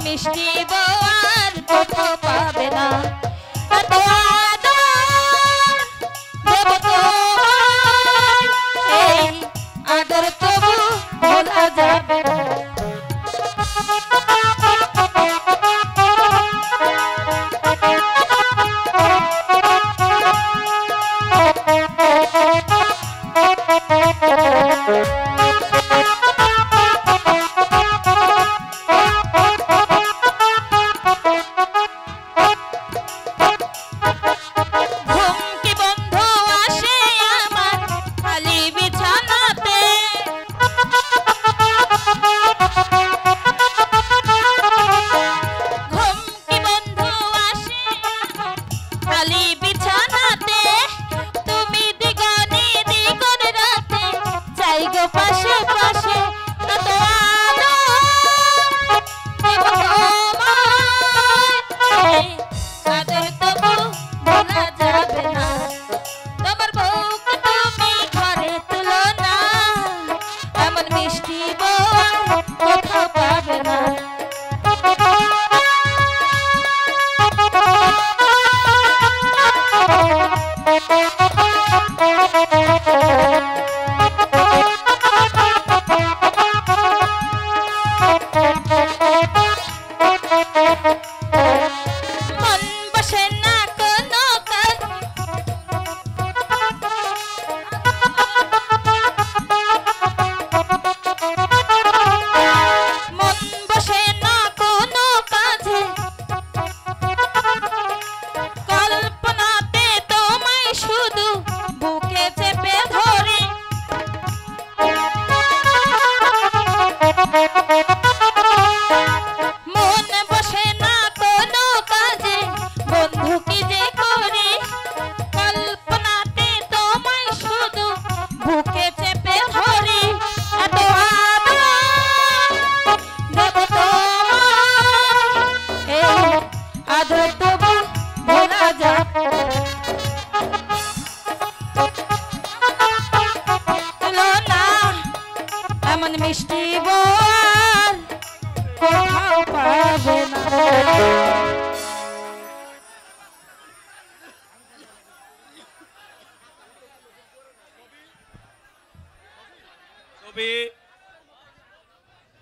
মিষ্টি বউয়ার কোথাও পাবে না এত আদর দেব তোমায় এই আদর তবু ভোলা যাবে না মিষ্টি বল কোথাও পাবে না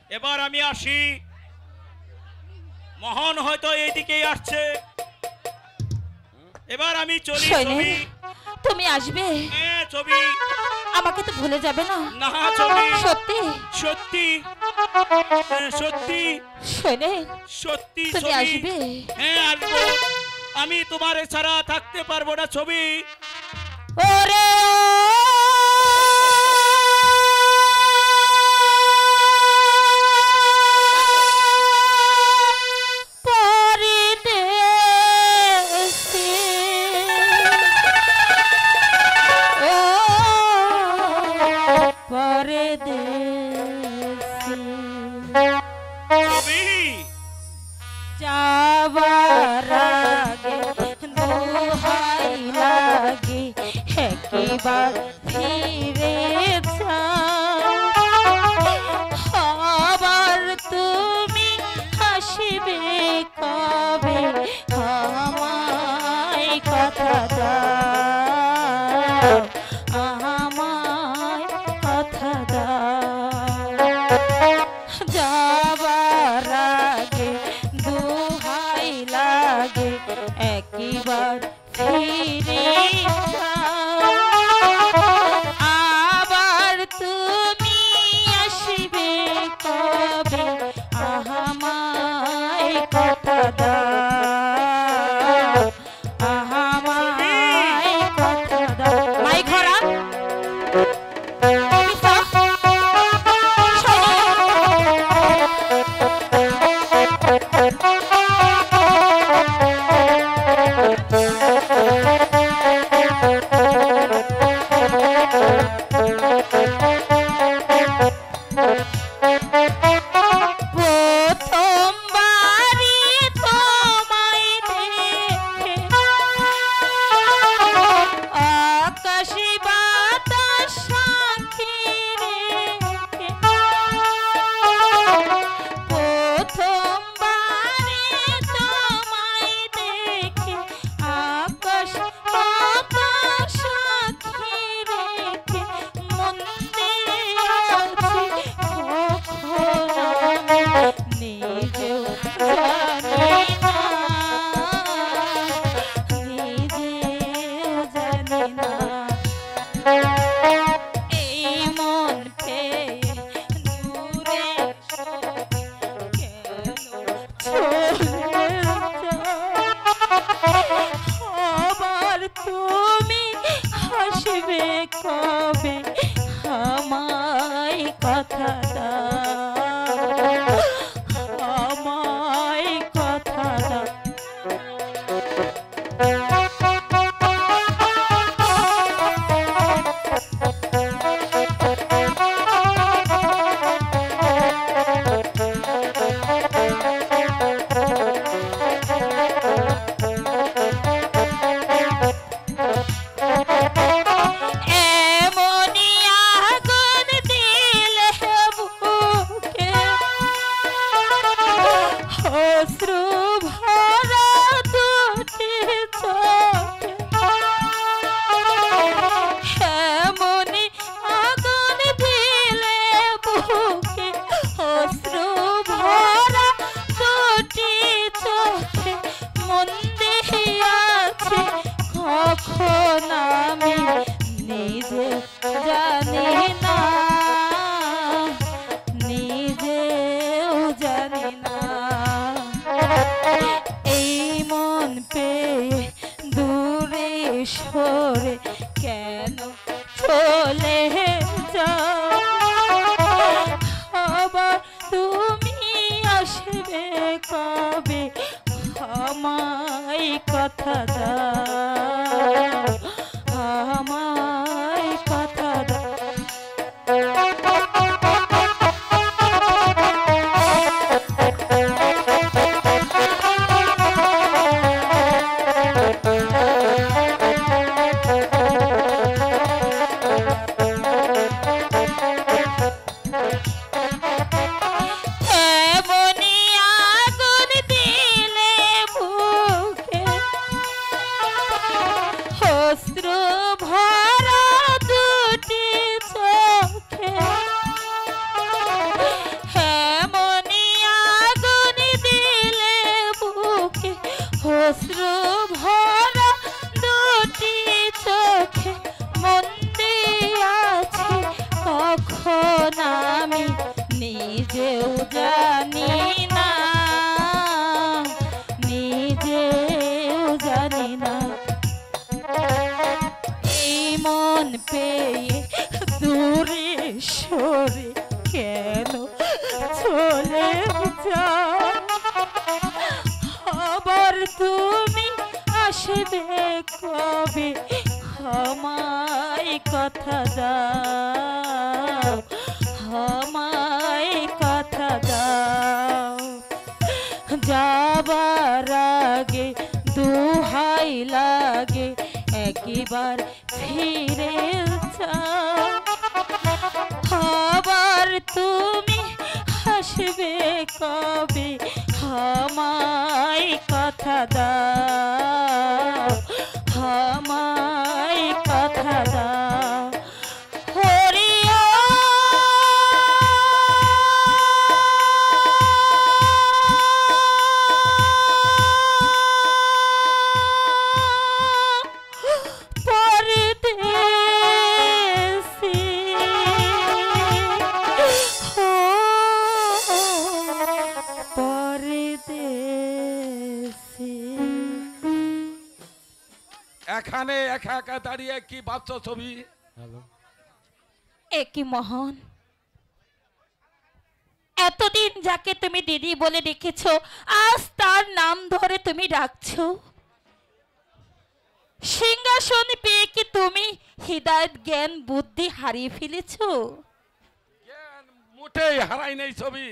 এবার আমি আসি মোহন হয়তো এইদিকেই আসছে এবার আমি চলি ছবি তুমি আসবে হ্যাঁ ছবি আমাকে তো ভুলে যাবে না না ছবি সত্যি সত্যি সত্যি শোনে সত্যি তুমি আসবে হ্যাঁ আসবো আমি তোমার ছাড়া থাকতে পারবো না ছবি ওরে যাবার আগে দোহাই লাগে একবার ফিরে আবার তুমি হাসিবে কবে আমায় কথা দাও আমায় কথা দাও যাবার আগে দোহাই লাগে একবার ফিরে আবার তুমি আসিবে কবে আমায় কথা দাও আমায় কথা দাও মাই ঘোড়া কথা দাও, আমায় কথা দাও। অশ্রু ভরা দুটি চোখে এমনি আগুন দিলে বুকে, অশ্রু ভরা দুটি চোখে মন দিয়াছে কখন আমি নিজে জানি না, নিজেও জানি না। এই মন পেয়ে দূরে সরে কেন চলে যাও, আবার তুমি আসবে কবে, আমায় কথা দাও, আমায় কথা দাও। এমনি আগুন দিলে বুকে, অশ্রু ভরা দুটি চোখে এমনি আগুন দিলে বুকে, অশ্রু ভরা দুটি চোখে মন দিয়াছি কখন আমি নিজেও জানি না, নিজেও জানি না। এই মন পেয়ে দূরে সরে কেন চলে যাও, আবার তুমি আসবে কবে, আমায় কথা দাও, আমায় কথা দাও। যাবার আগে দুহাই লাগে একবার ফিরে যাও, আবার তুমি আসবে কবে, আমায় কথা দাও, আমায় কথা দাও। হরিয়া পরদেশী পরদেশী। এখানে একা একা দাঁড়িয়ে কি ভাবছো ছবি? একই মহান, এতদিন যাকে তুমি দিদি বলে ডেকেছো আজ তার নাম ধরে তুমি ডাকছো। সিংহাসন পেয়ে কি তুমি হৃদয়ত জ্ঞান বুদ্ধি হারিয়ে ফেলেছো? জ্ঞান মোটেই হারাই নেই ছবি।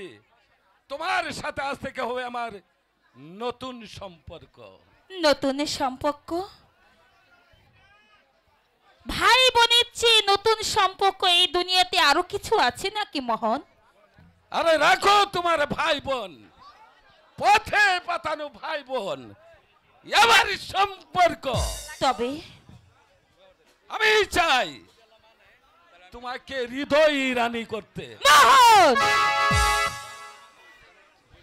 তোমার সাথে আজ থেকে হবে আমার নতুন সম্পর্ক। নতুন সম্পর্ক? ভাই বোনের চেয়ে নতুন সম্পর্ক এই দুনিয়াতে আরো কিছু আছে নাকি মোহন? আরে রাখো তোমার ভাই বোন, পথে পাতানো ভাই বোন, আমার সম্পর্ক। তবে আমি চাই তোমাকে হৃদয় রানী করতে। মোহন,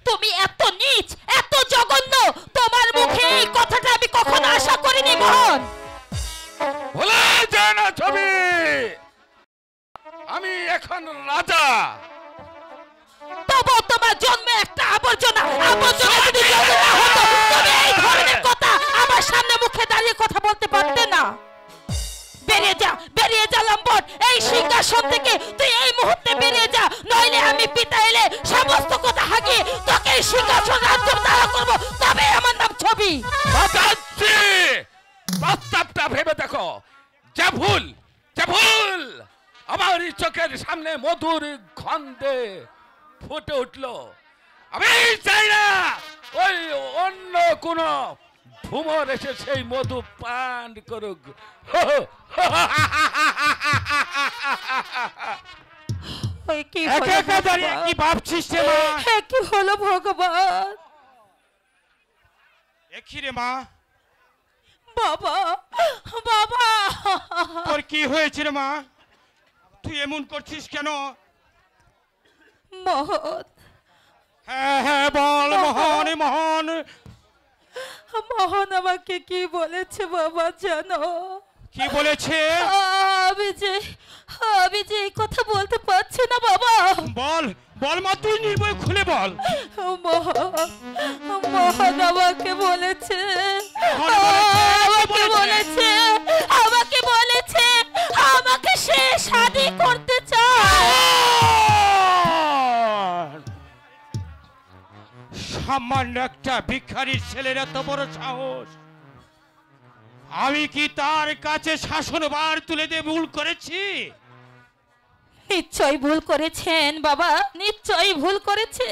তুমি এত নীচ, এত জঘন্য, তোমার মুখে এই কথাটা আমি কখনো আশা করিনি মোহন। ভুলে যায় না ছবি, আমি এখন রাজা। তবু তোমার জন্মে একটা আবর্জনা, আবর্জনা যদি জন্ম না হতো তুমি এই ধরনের কথা আমার সামনে মুখে দাঁড়িয়ে কথা বলতে পারতে না। বেরিয়ে যা, বেরিয়ে যা লম্পট, এই সিংহাসন থেকে তুই এই মুহূর্তে বেরিয়ে যা, সিংহাসন রাজ্য তারা করবো, তবে আমার নাম ছবি। বাজাচ্ছি, প্রস্তাবটা ভেবে দেখো। যে ভুল আমার এই চোখের সামনে মধুর গন্ধে ফুটে উঠলো, আমি চাই না ওই অন্য কোন ভুমর এসে সেই মধু পান করুক। কি ভাবছিস রে মা? কি হলো ভগবান? দেখি রে মা, বাবা বাবা, তোর কি হয়েছে রে মা? তুই এমন করছিস কেন? মোহন, হ্যাঁ বল মোহন। মোহন আমাকে কি বলেছে বাবা জানো? কি বলেছে? আমি যে এই কথা বলতে পারছি না বাবা। বল মা, তুই নির্ভয় খুলে বল। মোহন আমাকে বলেছে আমাকে সে শাদি করতে চায়। সামান্য একটা ভিখারির ছেলের এত বড় সাহস! আমি কি তার কাছে শাসনভার তুলে দিয়ে ভুল করেছি? নিশ্চয়ই ভুল করেছেন বাবা, নিশ্চয়ই ভুল করেছে।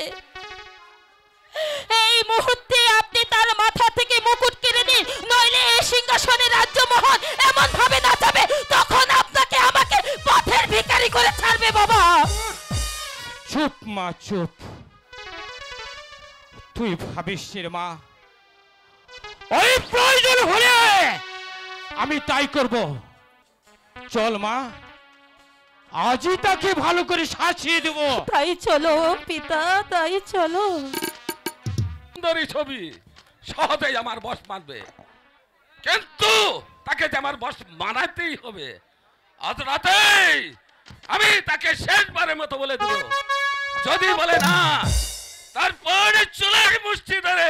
এই মুহূর্তে আপনি তার মাথা থেকে মুকুট কেড়ে দিন, নইলে এই সিংহাসনে রাজ্যমোহন এমন ভাবে নাচাবে, তখন আপনাকে আমাকে পথের ভিখারি করে ছাড়বে বাবা। চুপ মা, চুপ। তুই ভাবিস রে মা, ওই প্রয়োজন হলে আমি তাই করব। চল মা, আজই তাকে ভালো করে শাসিয়ে দেব। তাই চলো পিতা, তাই চলো। সুন্দরী ছবি সহজেই আমার বস মানবে, কিন্তু তাকে যে আমার বস মানাতেই হবে। আজ রাতেই আমি তাকে শেষবারের মতো বলে দেব, যদি বলে না তারপরে চুলের মুষ্টি ধরে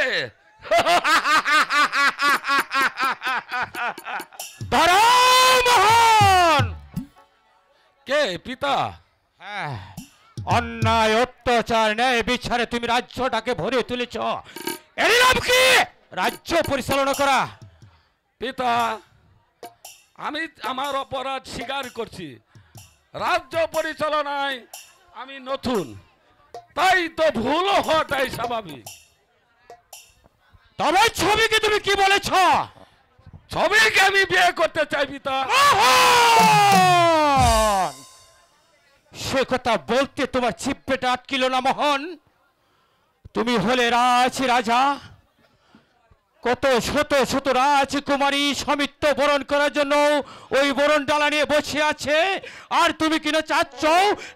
মোহন। কে পিতা? হ্যাঁ, অন্যায় অত্যাচার ন্যায় বিচারে তুমি রাজ্যটাকে ভরে তুলেছ। এর নাম কি? রাজ্য পরিচালনা করা। পিতা, আমি আমার অপরাধ স্বীকার করছি। রাজ্য পরিচালনায় আমি নতুন, তাই তো ভুল হওয়াটাই স্বাভাবিক। তবে ছবিকে তুমি কি বলেছ? ছবিকে আমি বিয়ে করতে চাই পিতা। সে কথা বলতে তোমার চিপ্পেটা আটকিল না মোহন? তুমি হলে রাজা, কত শত রাজকুমারী সমিত্র বরণ করার জন্য ওই বরণ ডালা নিয়ে বসে আছে, আর তুমি কিনা চাচ্ছ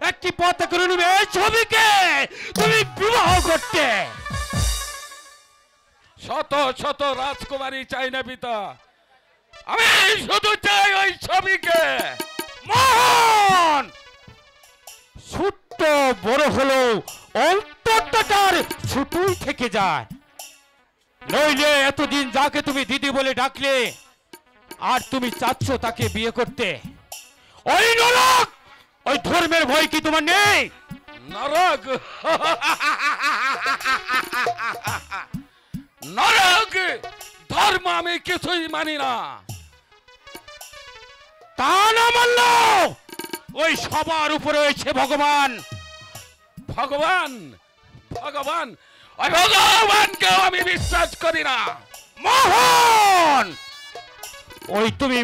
একটি পথে করে নেবে ছবিকে তুমি বিবাহ করতে। শত রাজকুমারী চাই না পিতা, আমি শুধু চাই ওই ছবিকে। মোহন, ছোট্ট বড় হলো অন্তরটার ছোটই থেকে যায়। নইলে এতদিন যাকে তুমি দিদি বলে ডাকলে, আর তুমি চাচ্ছ তাকে বিয়ে করতে, ওই নরক, ওই ধর্মের ভয় কি তোমার নেই? নরক নরক ধর্ম আমি কিছুই মানি না। তা না মানল, ওই সবার উপরে রয়েছে ভগবান। ভগবান ওই ভগবানকেও আমি বিশ্বাস করি না। মোহন, ওই তুমি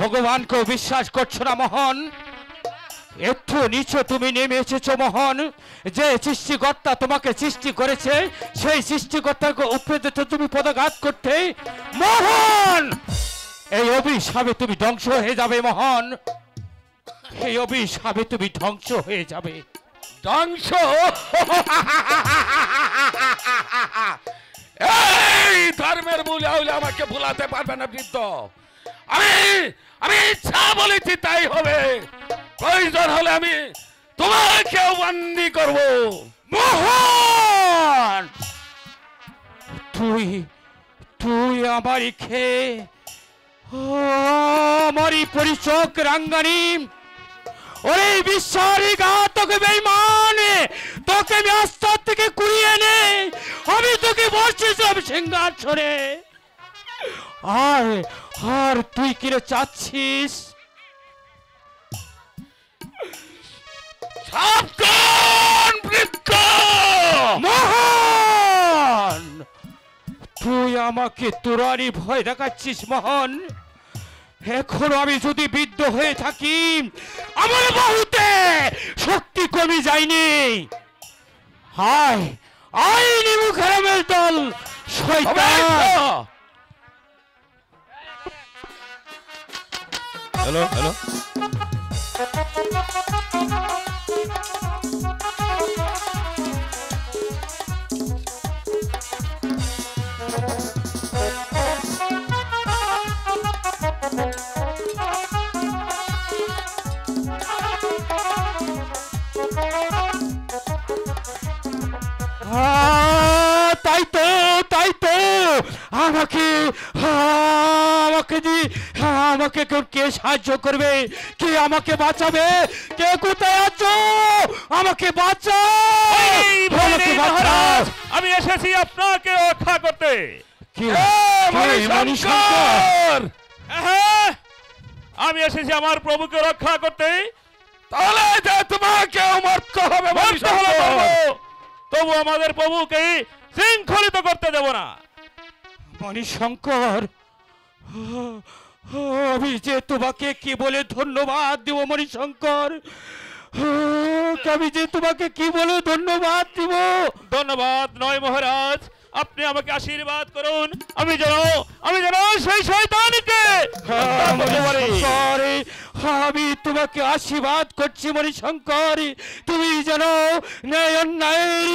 ভগবানকেও বিশ্বাস করছো না মোহন? একটু নিচে তুমি নেমে এসেছো মোহন। যে সৃষ্টিকর্তা তোমাকে সৃষ্টি করেছে, সেই সৃষ্টিকর্তাকে উপরে তুমি পদাঘাত করতে, মোহন এই অভিশাপে তুমি ধ্বংস হয়ে যাবে মোহন। এই অভিশাপে তুমি ধ্বংস হয়ে যাবে। ধ্বংস? এই ধর্মের মূলে হলে আমাকে ভুলাতে পারবে না বৃদ্ধ। আমি ইচ্ছা বলেছি তাই হবে। প্রয়োজন হলে আমি তোমাকেও বন্দী করব। মোহন, তুই আমারই খেয়ে আমারই পরিচক রাঙ্গানি, ওরে বিশ্বাসঘাতক বেঈমান, তোকে আমি আস্তার থেকে কুড়িয়ে নে আমি তোকে বসছিলাম সিংহাসনে, আর আর তুই কিরে চাচ্ছিস? সাবধান বৃক্ষ! মোহন, তুই আমাকে তোরারই ভয় দেখাচ্ছিস মোহন? এখন আমি যদি বিদ্ধ হয়ে থাকি, আমার বাহুতে শক্তি কমে যায়নি। হায় আইনি মুখারামের দল শয়তান! হ্যালো হ্যালো, তাই তো তাই তো, আমাকে আমাকে আমাকে কে সাহায্য করবে? কে আমাকে বাঁচাবে? কে কোথায় আছো? আমাকে বাঁচাও! আমাকে বাঁচাও! আমি এসেছি আপনাকে রক্ষা করতে। মণিশঙ্কর! হ্যাঁ, আমি এসেছি আমার প্রভুকে রক্ষা করতে। তাহলে যে তোমাকে মরতে হবে মরতে হলে মণিশঙ্কর। মরবো, তবু আমাদের প্রভুকে শৃঙ্খলিত করতে দেব না। মণিশঙ্কর, আমি যে তোমাকে কি বলে ধন্যবাদ দেব মণিশঙ্কর? আমি যে তোমাকে কি বলে ধন্যবাদ দিব? ধন্যবাদ নয় মহারাজ, আপনি আমাকে আশীর্বাদ করুন। আমি যেন সেই শয়তানকে করতে পারি। মণিশঙ্কর, আমি তোমাকে আশীর্বাদ করছি মণিশঙ্কর, তুমি যেন ন্যায় অন্যায়ের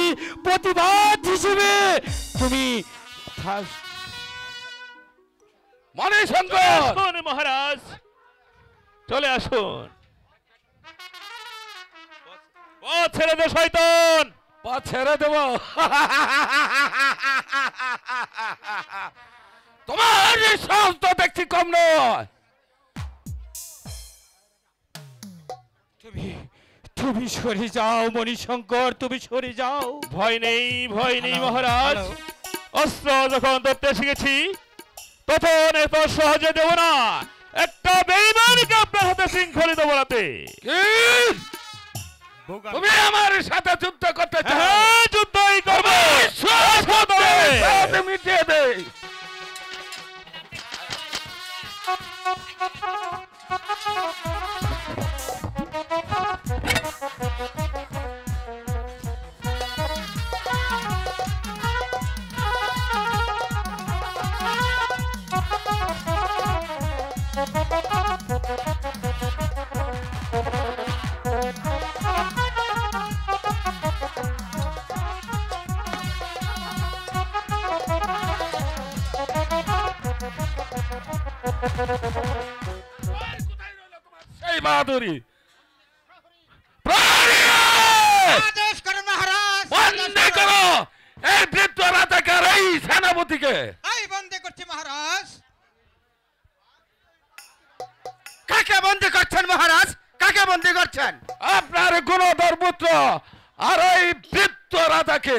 প্রতিবাদ হিসেবে তুমি মণিশঙ্কর! আসুন মহারাজ, চলে আসুন। পথ ছেড়ে দে শয়তান! পা ছেড়ে দেব? তোমার সাহস তো দেখছি কম নয়। তুমি সরে যাও মণিশঙ্কর, তুমি সরে যাও। ভয় নেই মহারাজ। অস্ত্র যখন ধরতে শিখেছি, তখন এত সহজে দেব না। একটা বেঈমানকে আপনার হাতে শৃঙ্খলিত বলাতে। তুমি আমার সাথে যুদ্ধ করতে চাও? হ্যাঁ, যুদ্ধই করবো। মিটিয়ে দে। সেই বাহাদুরি! আদেশ করুন মহারাজ। বন্দী করো এই বৃদ্ধ রাজাকার, এই সেনাপতিকে। এই বন্দী করছি মহারাজ। কাকে বন্দী করছেন মহারাজ? কাকে বন্দী করছেন? আপনার গুণধর পুত্র আর এই বৃদ্ধ রাজাকে।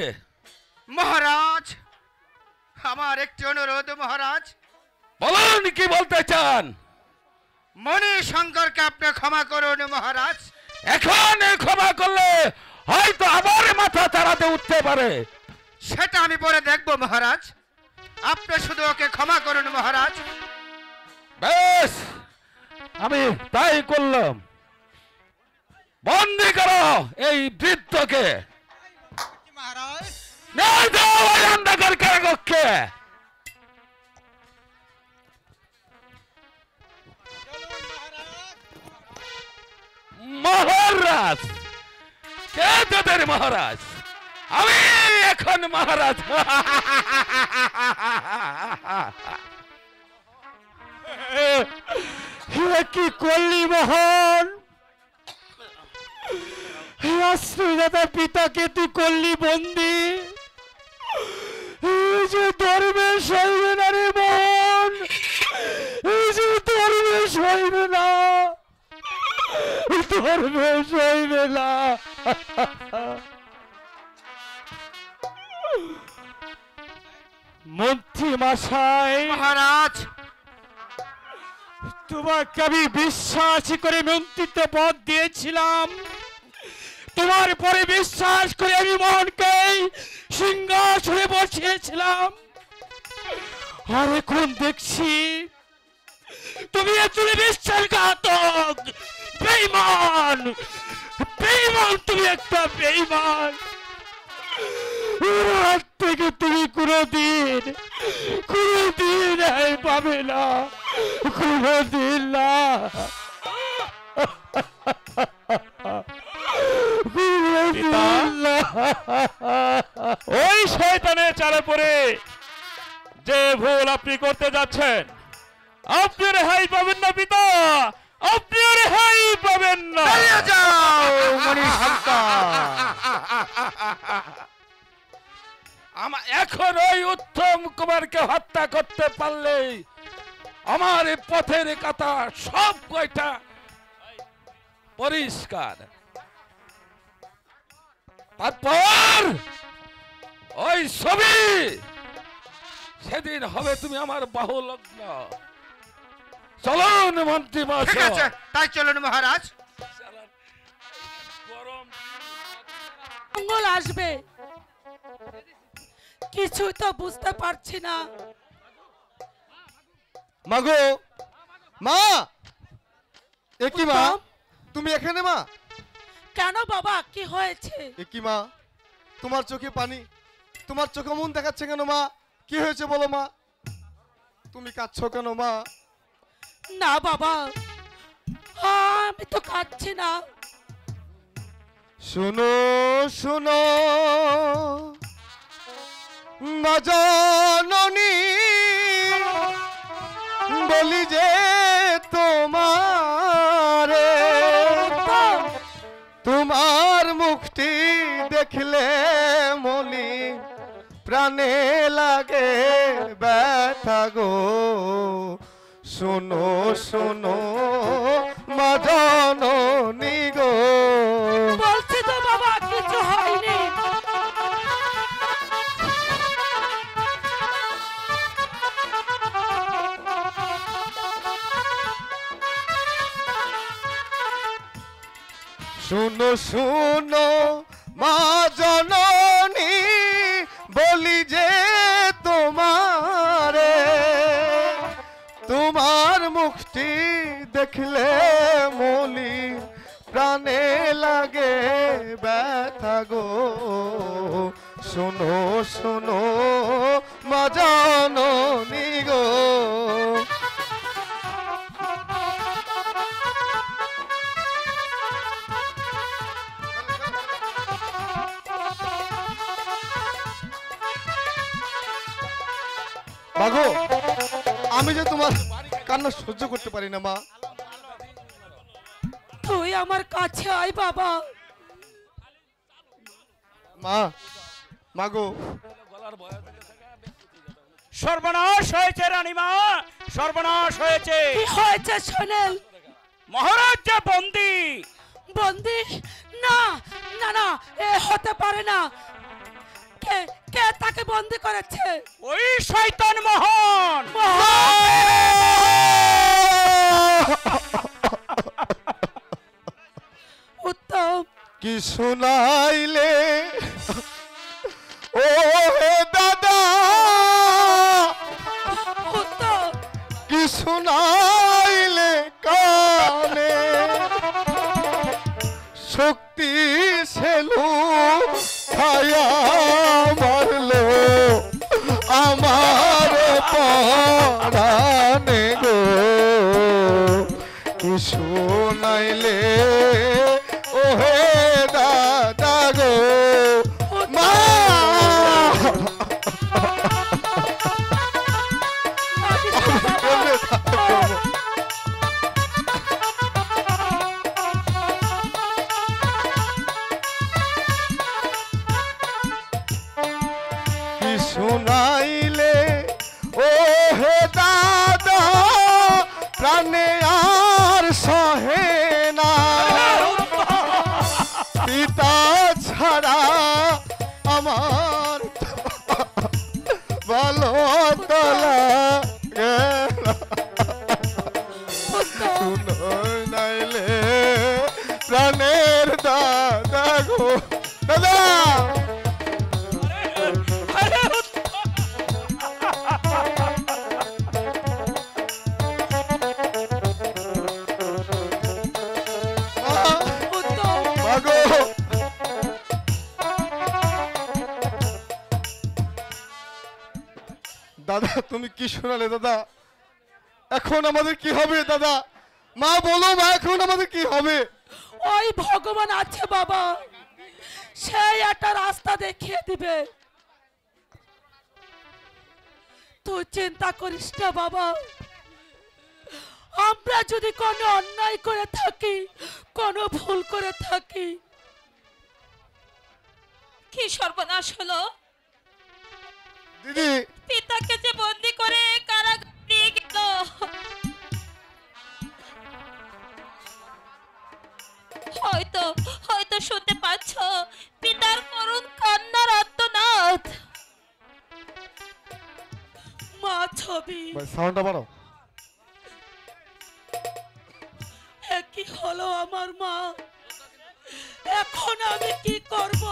মহারাজ, আমার একটি অনুরোধ মহারাজ। বলুন কি বলতে চান? মণিশঙ্করকে আপনি ক্ষমা করুন মহারাজ। এখন ক্ষমা করলে হয়তো আবার মাথা চাড়াতে উঠতে পারে। সেটা আমি পরে দেখব মহারাজ। আপনি শুধু ওকে ক্ষমা করুন মহারাজ। বেশ, আমি তাই করলাম। বন্দী করো এই বৃদ্ধকে। মহারাজ নিয়ে যাও ওই অন্ধকার কারাগারে। চলুন মহারাজ। মহারাজ? কে তোদের মহারাজ? আমি এখন মহারাজ। কি করলি মোহন? আশ্রয়দাতার পিতাকে তুই করলি বন্দি। এই যে ধর্মের সইবে না রে মোহন, এই যে ধর্মের সইবে না, ধর্মের সইবে না। মন্ত্রী মশাই, মহারাজ তোমাকে আমি বিশ্বাস করে মন্ত্রিত্ব পদ দিয়েছিলাম, তোমার পরে বিশ্বাস করে আমি মোহনকে সিংহাসনে বসিয়েছিলাম, আর এখন দেখছি তুমি একজন বিশ্বাসঘাতক, বেঈমান, বেঈমান, তুমি একটা বেঈমান। আজ থেকে তুমি কোনোদিন পাবে না, কোনোদিন না। ওই শয়তানের চালে পড়ে যে ভুল আপনি করতে যাচ্ছেন, আপনি রেহাই পাবেন না পিতা, আপনি রেহাই পাবেন না। পালিয়ে যাও মণিশঙ্কর। এখন ওই উত্তম কুমারকে হত্যা করতে পারলেই আমার এই পথের কথা সব কয়টা পরিষ্কার। তারপর ওই ছবি সেদিন হবে তুমি আমার বাহু লগ্ন। চলুন মন্ত্রী ঠিক আছে, মশাই। তাই চলুন মহারাজ। মঙ্গল আসবে, কিছু তো বুঝতে পারছি না। মাগো, মা, এ কি মা, উত্তম, তুমি এখানে মা? কেন বাবা, কি হয়েছে? এ কি মা, তোমার চোখে পানি, তোমার চোখে মন দেখাচ্ছে কেন মা? কি হয়েছে বলো মা? তুমি কাঁদছো কেন মা? না বাবা, আমি তো কাঁদছি না। শুনো শুনো মা জননী, বলি যে তোমারে, তোমার মুখটি দেখলে মনি প্রাণে লাগে ব্যথা গো। শোনো শোনো মা জননী গো। বলছি তো বাবা, কিছু হয়নি। শোনো শোনো মা জননী, বলি যে তোমারে, তোমার মুখটি দেখলে মলি প্রাণে লাগে ব্যথা গো। শোনো শোনো মা জননী গো। মাগো, আমি যে তোমার কান্না সহ্য করতে পারি না মা। তুই আমার কাছে আয় বাবা। মা, মাগো, সর্বনাশ হয়েছে রানীমা, সর্বনাশ হয়েছে। কি হয়েছে সোনেল? মহারাজ যে বন্দী। বন্দি? না না না, এ হতে পারে না। কে কে তাকে বন্দি করেছে? ওই শয়তান মোহন। উত্তম, কি শুনাইলে ও হে দাদা, উত্তম, কি শুনাইলে কানে, শক্তি সেলু ছায়া মারলো আমার পরাণে গো। কি শুনাইলে ও হে দাদা গো। মা, কি শুনাইলে ও হে দাদা, প্রাণে আর সহে না, পিতা ছাড়া আমার ভালো তলা নাইলে প্রাণের দাদা গো দাদা মাগো দাদা তুমি কি শোনালে দাদা এখন আমাদের কি হবে দাদা মা বলো মা এখন আমাদের কি হবে ওই ভগবান আছে বাবা, সেই একটা রাস্তা দেখিয়ে দিবে। তুই চিন্তা করিস না বাবা, আমরা যদি কোনো অন্যায় করে থাকি, কোনো ভুল করে থাকি। কি সর্বনাশ হলো! দিদি পিতাকে যে বন্দি করে কারাগারে নিয়ে গেল। হয়তো হয়তো শুনতে পাচ্ছ পিতার করুণ কান্নার আর্তনাদ। মা ছবি ভাই সাউন্ডটা বাড়াও কি হলো আমার মা, এখন আমি কি করব?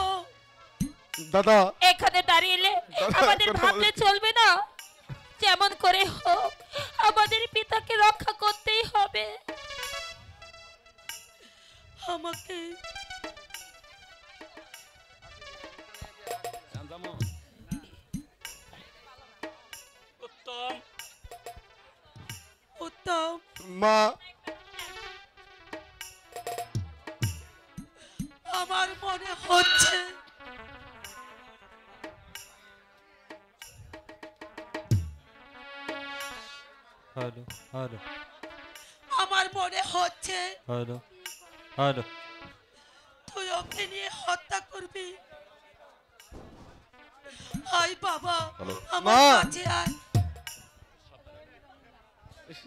দাদা এখানে দাঁড়িয়ে আমাদের এখন ভাবলে আমাদের- চলবে না। যেমন করে হোক আমাদের পিতাকে রক্ষা করতেই হবে। আমাকে উত্তম উত্তম মা আমার মনে হচ্ছে হ্যালো হ্যালো আমার মনে হচ্ছে হ্যালো হ্যালো তুই ওকে নিয়ে হত্যা করবি। আয় বাবা আমার মা। কাছে আয়।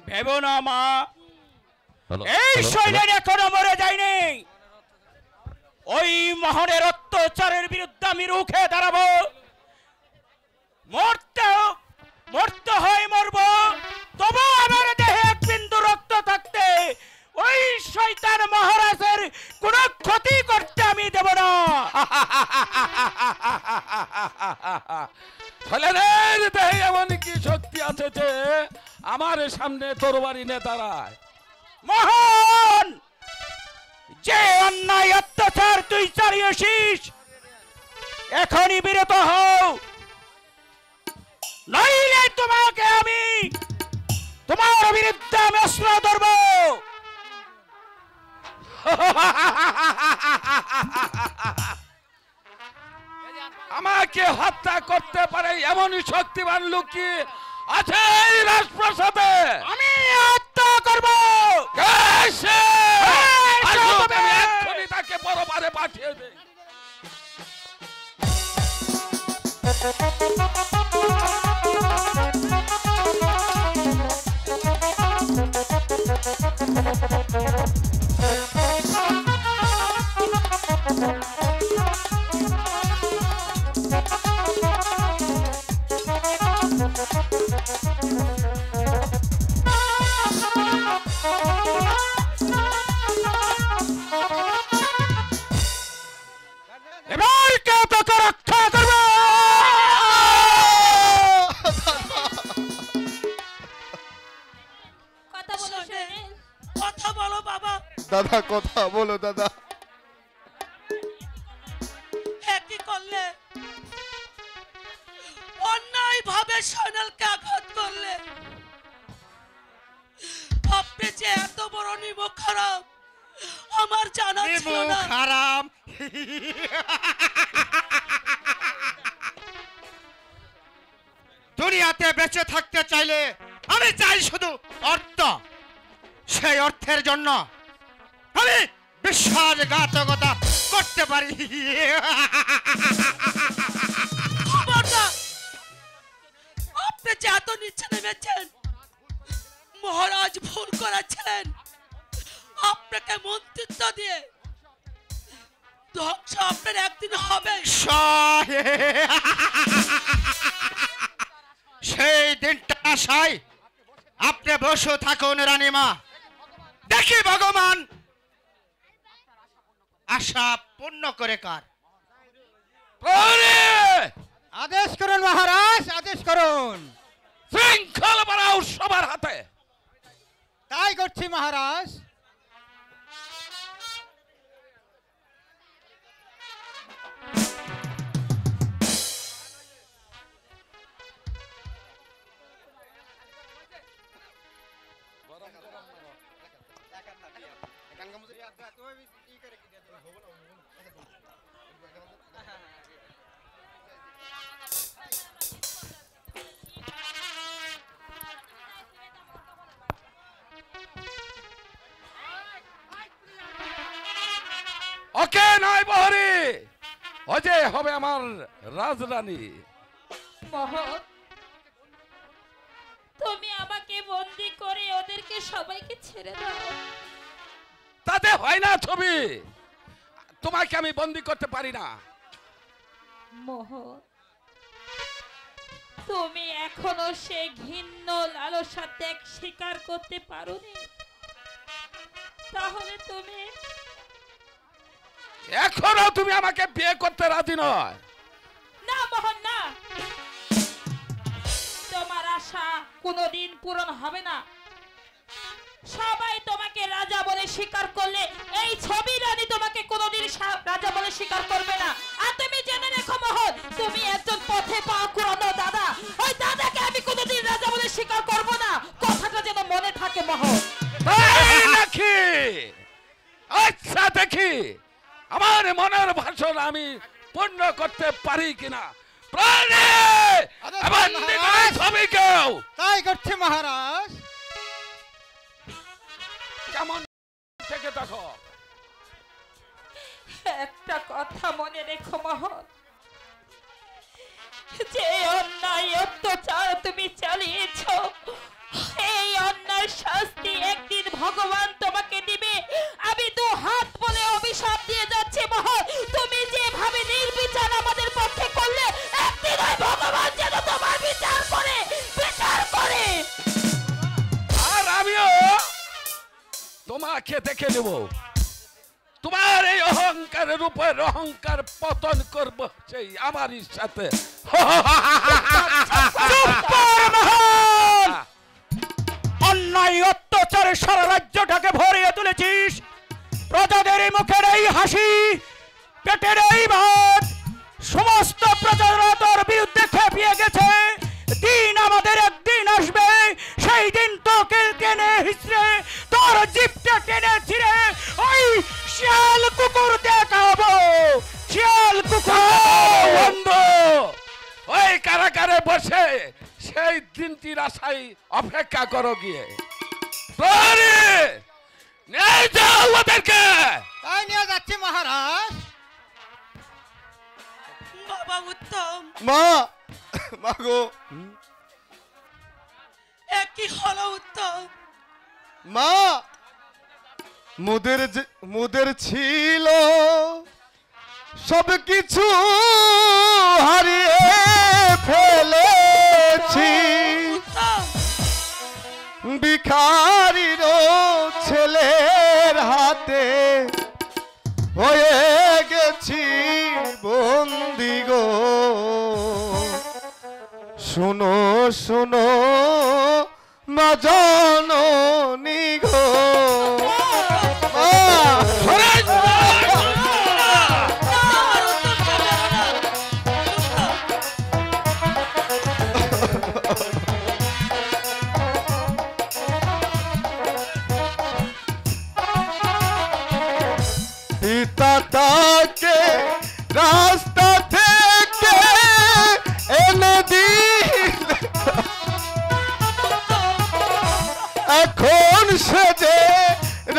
ভেবো না মা, এই শৈলেন এখনো মরে যায়নি। ওই মহনের অত্যাচারের বিরুদ্ধে আমি রুখে দাঁড়াবো। মরতে হয় মরব, তবু আমার দেহে এক বিন্দু রক্ত থাকতে ওই শয়তান মহারাজের কোনো ক্ষতি করতে আমি দেব না। ছেলেদের দেহে এমন কি শক্তি আছে যে আমার সামনে তরবারি নিয়ে দাঁড়ায়? মহান, যে অন্যায় অত্যাচার তুই চালিয়েছিস এখনই বিরত হও, নইলে তোমাকে আমি তোমার বিরুদ্ধে আমি অস্ত্র ধরব। আমাকে হত্যা করতে পারে এমনই শক্তিবান লোক কি আছে এই রাজপ্রাসাদে? আমি হত্যা করব। কে সে? এই আসুক, সবে! আমি এক্ষুনি তাকে পরপারে পাঠিয়ে দেই। এবার কে তোকে রক্ষা করবে? কথা বলো শোনেন, কথা বলো বাবা। দাদা কথা বলো দাদা কি করলে? অন্যায় ভাবে সোনালকে আঘাত করলে। আপনি যে এত বড় নিমক খারাপ আমার জানা ছিল না। খারাপ দুনিয়াতে বেঁচে থাকতে চাইলে আমি চাই শুধু অর্থ। সেই অর্থের জন্য আমি বিশ্বাসঘাতকতা করতে পারি। খবরদার! আপনি যে এত নিচে নেমেছেন, মহারাজ ভুল করেছেন। আপনাকে মন্ত্রিত্ব দিয়ে ধ্বংস আপনার একদিন হবে। সেই দিনটা আশায় আপনি বসে থাকুন রানীমা, দেখি ভগবান আশা পূর্ণ করে কার। প্রহরী আদেশ করুন মহারাজ, আদেশ করুন। শৃঙ্খল বাড়াও সবার হাতে। তাই করছি মহারাজ। ওকে নয় প্রহরী, অজে হবে আমার রাজরানী। মহৎ, তুমি আমাকে বন্দি করে ওদেরকে সবাইকে ছেড়ে দাও। তাতে হয় না ছবি, তোমাকে আমি বন্দি করতে পারি না। মহৎ, তুমি এখনো সে ঘৃণ্য লালসা ত্যাগ স্বীকার করতে পারোনি। তাহলে তুমি এখনো তুমি আমাকে বিয়ে করতে রাজি নয়। না মোহন, না, তোমার আশা কোনোদিন পূরণ হবে না। সবাই তোমাকে রাজা বলে স্বীকার করলে এই ছবি রানী তোমাকে কোনোদিন রাজা বলে স্বীকার করবে না। আর তুমি জেনে রেখো মোহন, তুমি একজন পথে পা কুড়ানো দাদা, ওই দাদাকে আমি কোনোদিন রাজা বলে স্বীকার করব না। কথাটা যেন মনে থাকে মোহন। তাই নাকি? আচ্ছা দেখি আমার মনের ভাষণ আমি পূর্ণ করতে পারি কিনা। প্রাণে ছবিকেও তাই করছি মহারাজ। কেমন থেকে দেখো। একটা কথা মনে রেখো মোহন, যে অন্যায় অত্যাচার তুমি চালিয়েছ, এই অন্যায় শাস্তি একদিন ভগবান তোমাকে দিবে। আমি দু হাত বলে অভিশাপ দিয়ে যাচ্ছি মোহন, তুমি যেভাবে নির্বিচার আমাদের পক্ষে করলে একদিন ওই ভগবান যেন তোমার বিচার করে। আর আমিও তোমাকে দেখে নেব, তোমার এই অহংকারের উপর অহংকার পতন করব সেই আমারই সাথে। অন্যায় অত্যাচারে সারা রাজ্যটাকে ভরিয়ে তুলেছিস। প্রজাদের মুখের এই হাসি, পেটের এই ভাত, সমস্ত প্রজারা তোর বিরুদ্ধে খেপিয়ে গেছে। দিন আমাদের একদিন আসবে, সেই দিন তোকে টেনে হিচড়ে তোর জিপটা টেনে ছিঁড়ে ওই শিয়াল কুকুর দেখাবো। শিয়াল কুকুর বন্ধু, ওই কারাগারে বসে সেই দিনটির আশায় অপেক্ষা করো গিয়ে। প্রহরী, নিয়ে যাও ওদেরকে। তাই নিয়ে যাচ্ছি মহারাজ। বাবা উত্তম, মা, মা গো, কি হলো উত্তম? মা, মোদের ছিল সব কিছু হারিয়ে ফেলেছি। ভিখারির ছেলের হাতে হয়ে গেছি বন্দি গো। শুনো শুনো মা জননী গো। পিতা তাকে রাস্তা থেকে এনে দিল, এখন সে যে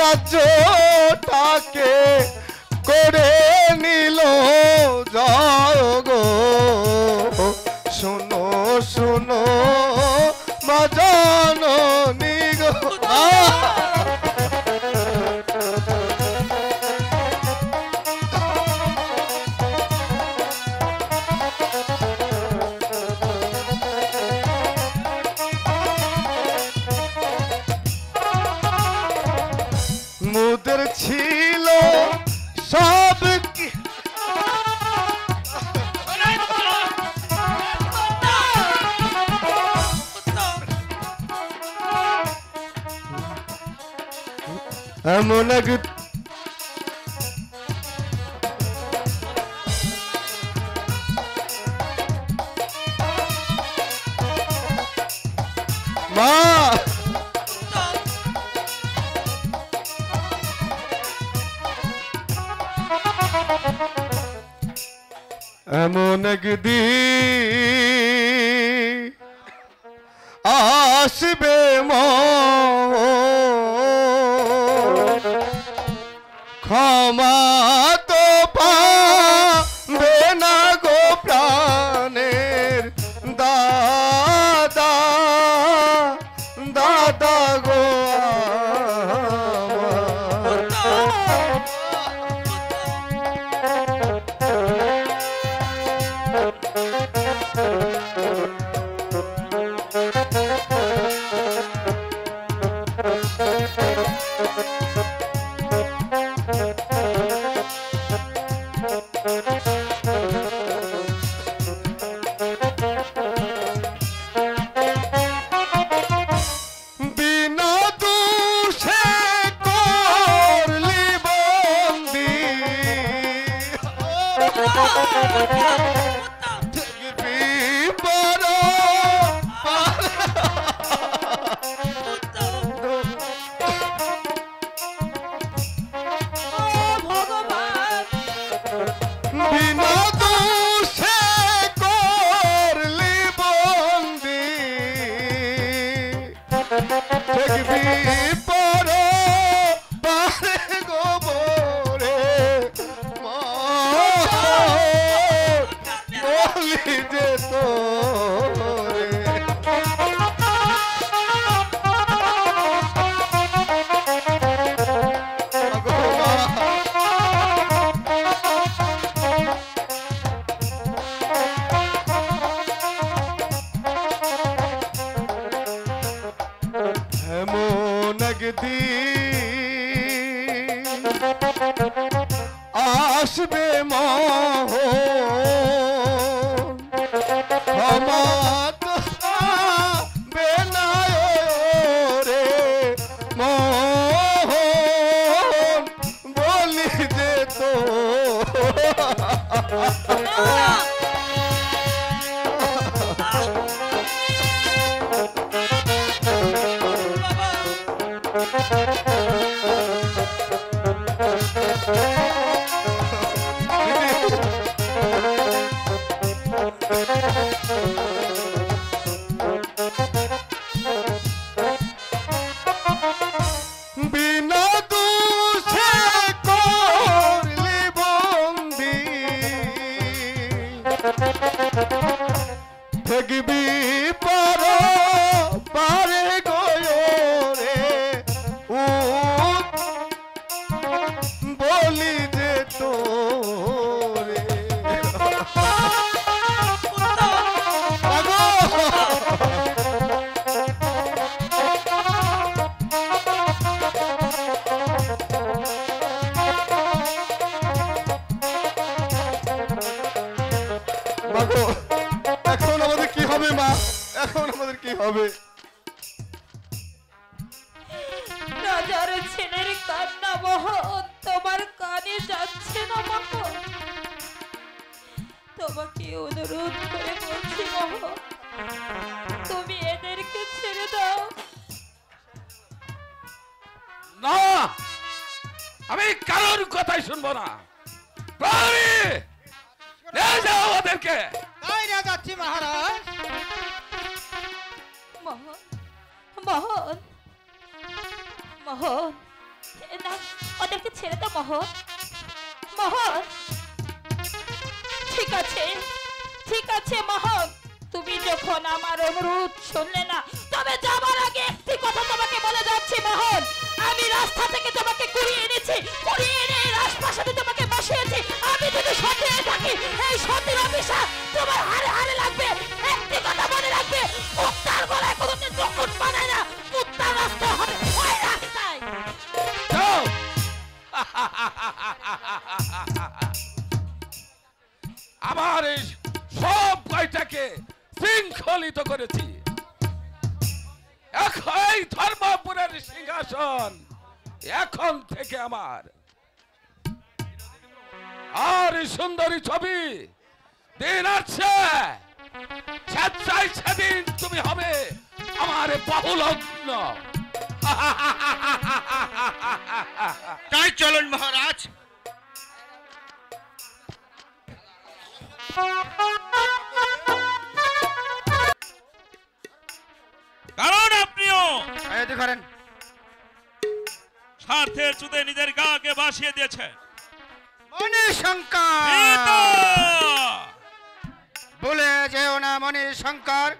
রাজ্যটাকে করে নিল জয় গো। শুনো শুনো মা জননী গো। এমন এক মা এমন একদিন আসবে ক্ষমা তো পাবে না গো প্রাণের দাদা দাদা গো আমার। বিনা দোষে করলি বন্দি বিপদ বিনা দোষে করলি বন্দি দেখবি পর পারে গোবরে বলি যে তোরে এমন একদিন আসবে মোহন ক্ষমা তো পাবে না রে মোহন বলি যে তো বিনা দোষে করলি বন্দি দেখবি পর পারে গয়রে বলি যে তোরে মাগো এখন আমাদের কি হবে মা এখন আমাদের কি হবে রাজার ছেলের কান্না মোহন তোমার কানে যাচ্ছে না মোহন। তোমাকে অনুরোধ করে বলছি মোহন, তুমি এদেরকে ছেড়ে দাও। না, আমি কারোর কথাই শুনবো না। প্রহরী, নিয়ে যাও ওদেরকে। তাই না যাচ্ছি মহারাজ। মোহন মোহন মোহন না, ওদেরকে ছেড়ে দাও মোহন। মোহন ঠিক আছে মোহন, তুমি যখন আমার অনুরোধ শুনলে না, তবে যাবার আগে একটি কথা তোমাকে বলে যাচ্ছি মোহন। আমি রাস্তা থেকে তোমাকে কুড়িয়ে এনেছি, কুড়িয়ে এনে রাজপ্রাসাদে তোমাকে বসিয়েছি। আমি যদি সত্যি থাকি, এই সত্যির অভিশাপ তোমার হারে হারে লাগবে। একটি কথা মনে রাখবে, কুত্তার গলায় কোনোদিন মুকুট বানায় না। কুত্তার রাস্তা হবে ওই রাস্তায়। যাও। আমার এই সব কয়টাকে শৃঙ্খলিত করেছি। এখন এই ধর্মপুরের সিংহাসন এখন থেকে আমার আর এই সুন্দরী ছবি দিন আছে, স্বেচ্ছায় সেদিন তুমি হবে আমার বহুলগ্ন। তাই চলুন মহারাজ। কারণ আপনিও এই দেখেন স্বার্থের চুতে নিজের গাকে ভাসিয়ে দিয়েছেন। মণিশঙ্কর, পিতা! বলে যেও না মণিশঙ্কর,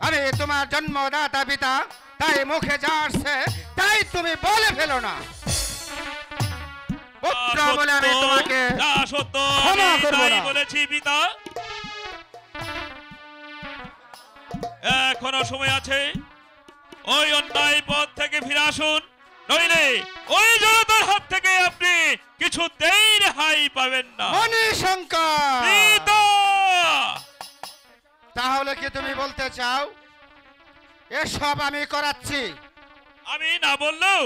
আমি তোমার জন্মদাতা পিতা, তাই মুখে যা আসছে তাই তুমি বলে ফেলো না। পুত্র বলে আমি তোমাকে যা সত্য ক্ষমা আমি করবো তাই না। বলেছি পিতা। এখনো সময় আছে, ওই অন্যায় পথ থেকে ফিরে আসুন, নইলে ওই জনতার হাত থেকে আপনি কিছুতেই রেহাই পাবেন না। মণিশঙ্কর, পিতা! তাহলে কি তুমি বলতে চাও এসব আমি করাচ্ছি? আমি না বললেও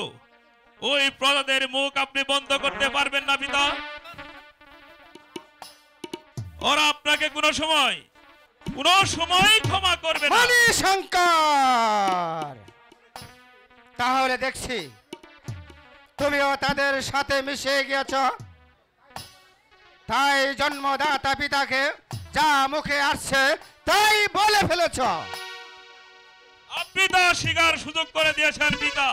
ওই প্রজাদের মুখ আপনি বন্ধ করতে পারবেন না পিতা। ওরা আপনাকে কোনো সময় ক্ষমা করবে না। মণিশঙ্কর, তাহলে দেখছি তুমিও তাদের সাথে মিশে গিয়েছ, তাই জন্মদাতা পিতাকে যা মুখে আসছে তাই বলে ফেলেছ। আপনি তা স্বীকার সুযোগ করে দিয়েছেন পিতা।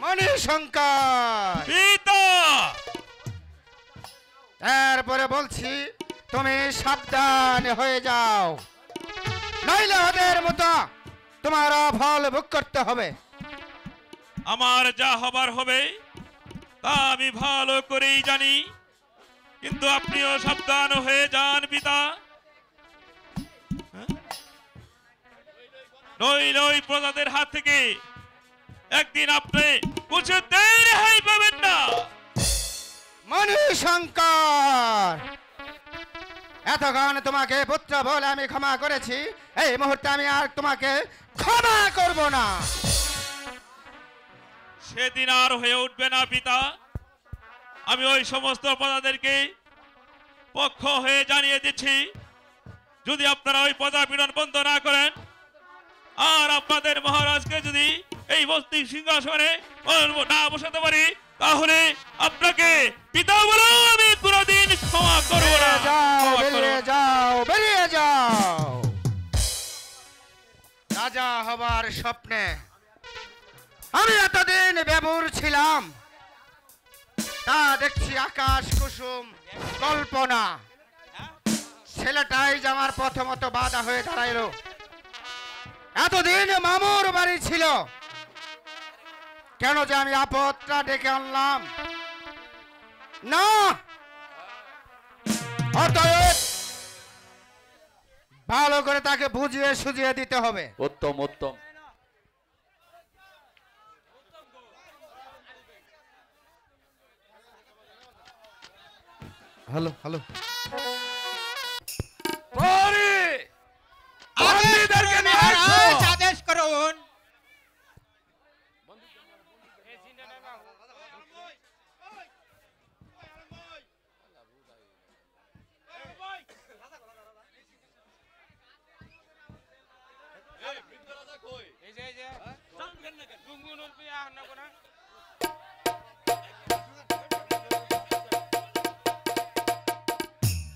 মণিশঙ্কর, পিতা! এরপরে বলছি তুমি সাবধান হয়ে যাও, নইলে ওদের মতো তোমার ফল ভোগ করতে হবে। আমার যা হবার হবে তা আমি ভালো করেই জানি, কিন্তু আপনিও সাবধান হয়ে যান পিতা। নইলে ওই প্রজাদের হাত থেকে একদিন আপনি কিছুতেই রেহাই পাবেন না। মণিশঙ্কর, এতক্ষণ তোমাকে পুত্র বলে আমি ক্ষমা করেছি, এই মুহূর্তে আমি আর তোমাকে ক্ষমা করব না। সেদিন আর হয়ে উঠবে না পিতা। আমি ওই সমস্ত প্রজাদেরকে পক্ষ হয়ে জানিয়ে দিচ্ছি, যদি আপনারা ওই প্রজা পীড়ন বন্ধ না করেন আর আপনাদের মহারাজকে যদি এই বস্তি সিংহাসনে না বসাতে পারি, তাহলে আপনাকে পিতা বলে আমি কোনোদিন ক্ষমা করবো না। বেরিয়ে যাও, বেরিয়ে যাও। রাজা হবার স্বপ্নে আমি এতদিন বেবুর ছিলাম, তা দেখছি আকাশ কুসুম কল্পনা। ছেলেটাই যে আমার প্রথমত বাধা হয়ে দাঁড়াইলো। এতদিন মামুর বাড়ি ছিল, কেন যে আমি আপদটা ডেকে আনলাম না। অতএব ভালো করে তাকে বুঝিয়ে সুঝিয়ে দিতে হবে। উত্তম উত্তম। হ্যালো হ্যালো, আদেশ করুন।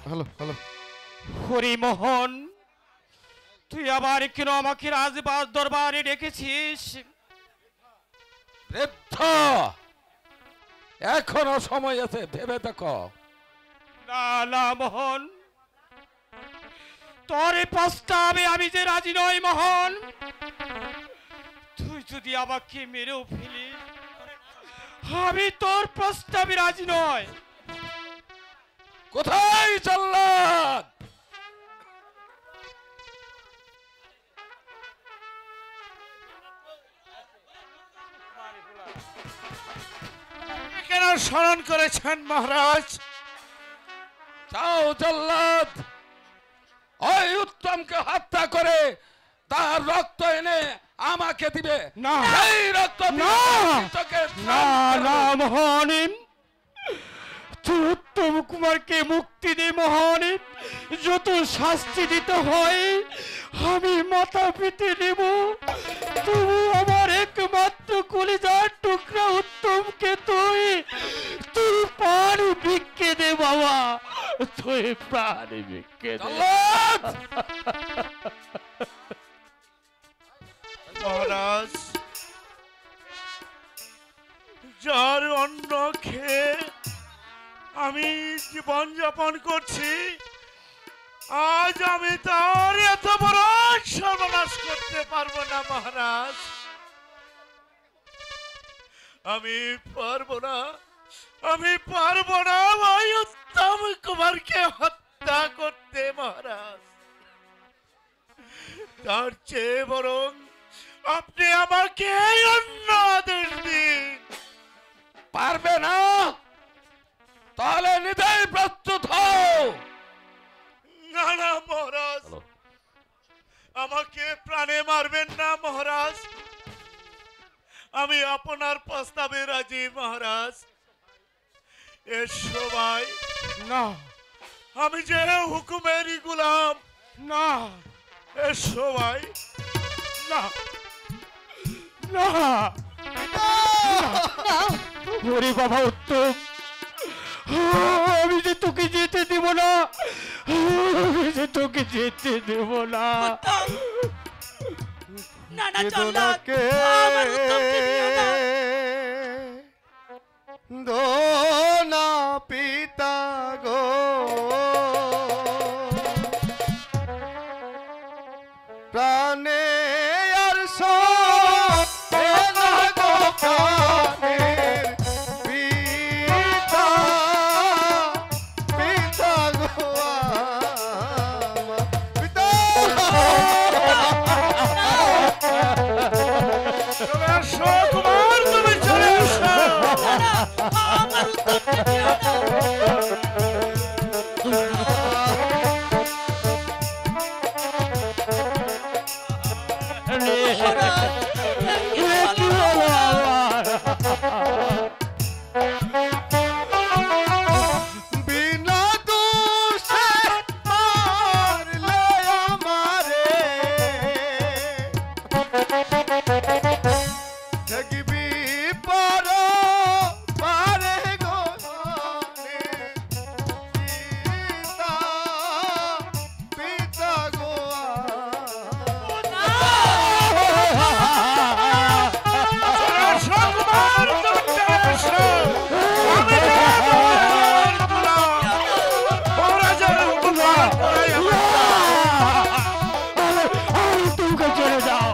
Hello hello. হরিমোহন, তুই আবার কেন আমাকে রাজবাস দরবারে ডেকেছিস? বৃদ্ধ, এখনো সময় আছে, ভেবে দেখো। না না মোহন, তোর এই প্রস্তাবে আমি যে রাজি নই মোহন। তুই যদি আমাকে মেরেও ফেলিস, আমি তোর প্রস্তাবে রাজি নয়। কোথায় চললাম? কেন স্মরণ করেছেন মহারাজ? যাও জল্লাদ, ওই উত্তমকে হত্যা করে তার রক্ত এনে আমাকে দিবে না। এই রক্ত দিয়ে না। চোখে না না মোহন, তুই উত্তম কুমারকে মুক্তি দে মোহন। যত শাস্তি দিতে হয় আমি মাথা পেতে নেব, তবু আমার একমাত্র কলিজার টুকরা উত্তমকে তুই তুই প্রাণ ভিক্ষে দে বাবা, তুই প্রাণ ভিক্ষে দে। জল্লাদ! মহারাজ, যার অন্ন খেয়ে আমি জীবন যাপন করছি, আজ আমি তার এত বড় সর্বনাশ করতে পারবো না মহারাজ। আমি পারবো না, আমি পারবো না ওই উত্তম কুমারকে হত্যা করতে মহারাজ। তার চেয়ে বরং আপনি আমাকে অন্য আদেশ দিন। পারবে না? তাহলে নিদাই প্রস্তুত হও। না না মহারাজ, আমাকে প্রাণে মারবেন না মহারাজ। আমি আপনার প্রস্তাবে রাজি মহারাজ। এর সবাই না আমি যে হুকুমেরই গোলাম। না এর সবাই না না, ওরে বাবা উত্তম, আমি যে তোকে যেতে দেব না, আমি যে তোকে যেতে দেব না। উত্তম, না না জল্লাদ, বেদনাকে আমার উত্তমকে নিও না। দো না পিতা গো, প্রাণে আর সে না গো প্রাণের পিতা, পিতা গো আমার পিতা। চলে আসো কুমার, তুমি চলে আসো। আমার উত্তমকে নিও না। বিনা দোষে মারলে আমারে, ঠকবি পর পারে গো পিতা, পিতা গো আসো কুমার, তুমি চলে আসো। আমি যে তোমার গোলাম, মহারাজের হুকুম করাই আমার तुमको चले जाओ,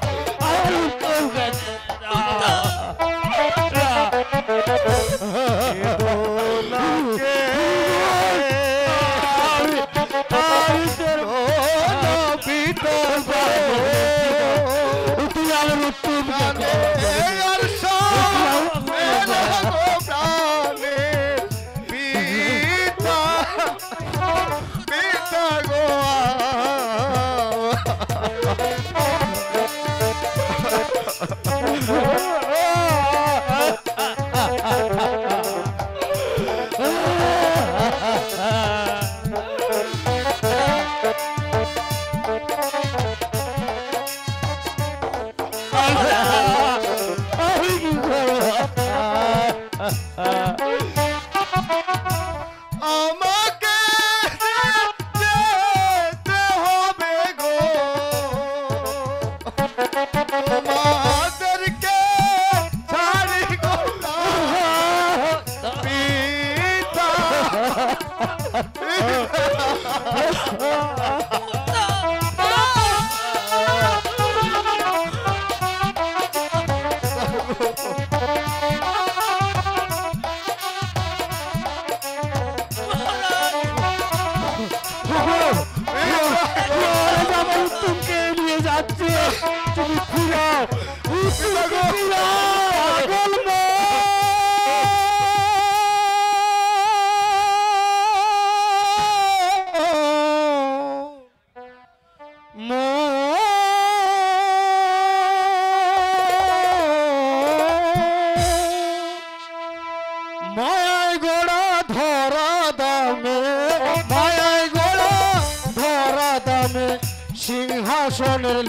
तुमको আমাকে যেতে হবে গো, তোমাদেরকে ছাড়ি গো না পিতা। तुमके लिए जाते तुम फिराओ, पागल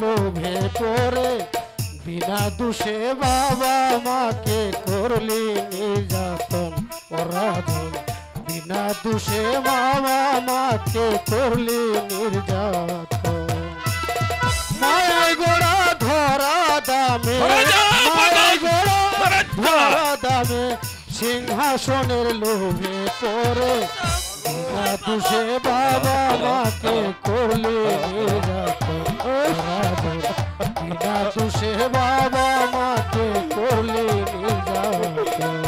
লোভে পড়ে বিনা দোষে বাবা মাকে করলি নির্যাতন অরাধন বিনা দোষে বাবা মাকে করলি নির্যাতন মায়ের গোড়া ধরা দামে মায়ের গোড়া ধরা দামে সিংহাসনের লোভে পড়ে বিনা দোষে বাবা মাকে করলি নির্যাতন অরাধন বিনা দোষে বাবা মাকে করলি নির্যাতন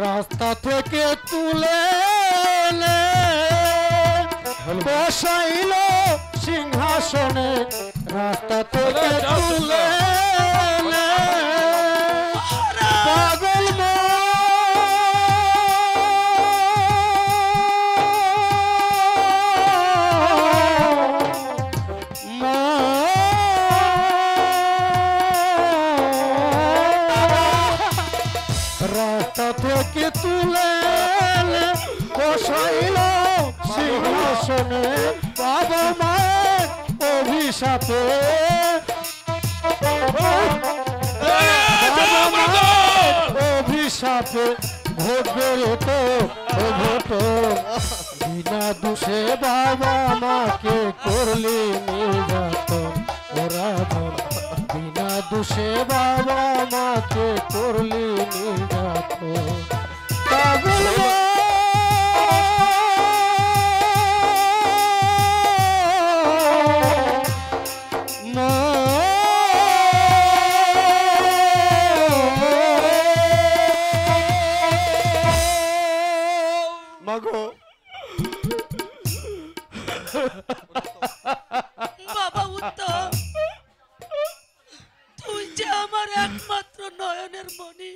রাস্তা থেকে তুলে বসাইল সিংহাসনে রাস্তা থেকে তুলে পাগল রাস্তা থেকে তুলে বসাইল সিংহাসনে বাবা মায়ের অভিশাপে অভিশাপে ঘটবে তো ঘটন বিনা দোষে বাবা মাকে করলি নির্যাতন অরাধন বিনা দোষে বাবা মাকে করলি নির্যাতন পাগল মাগো বাবা উত্তম, তুই যে আমার একমাত্র নয়নের মণি,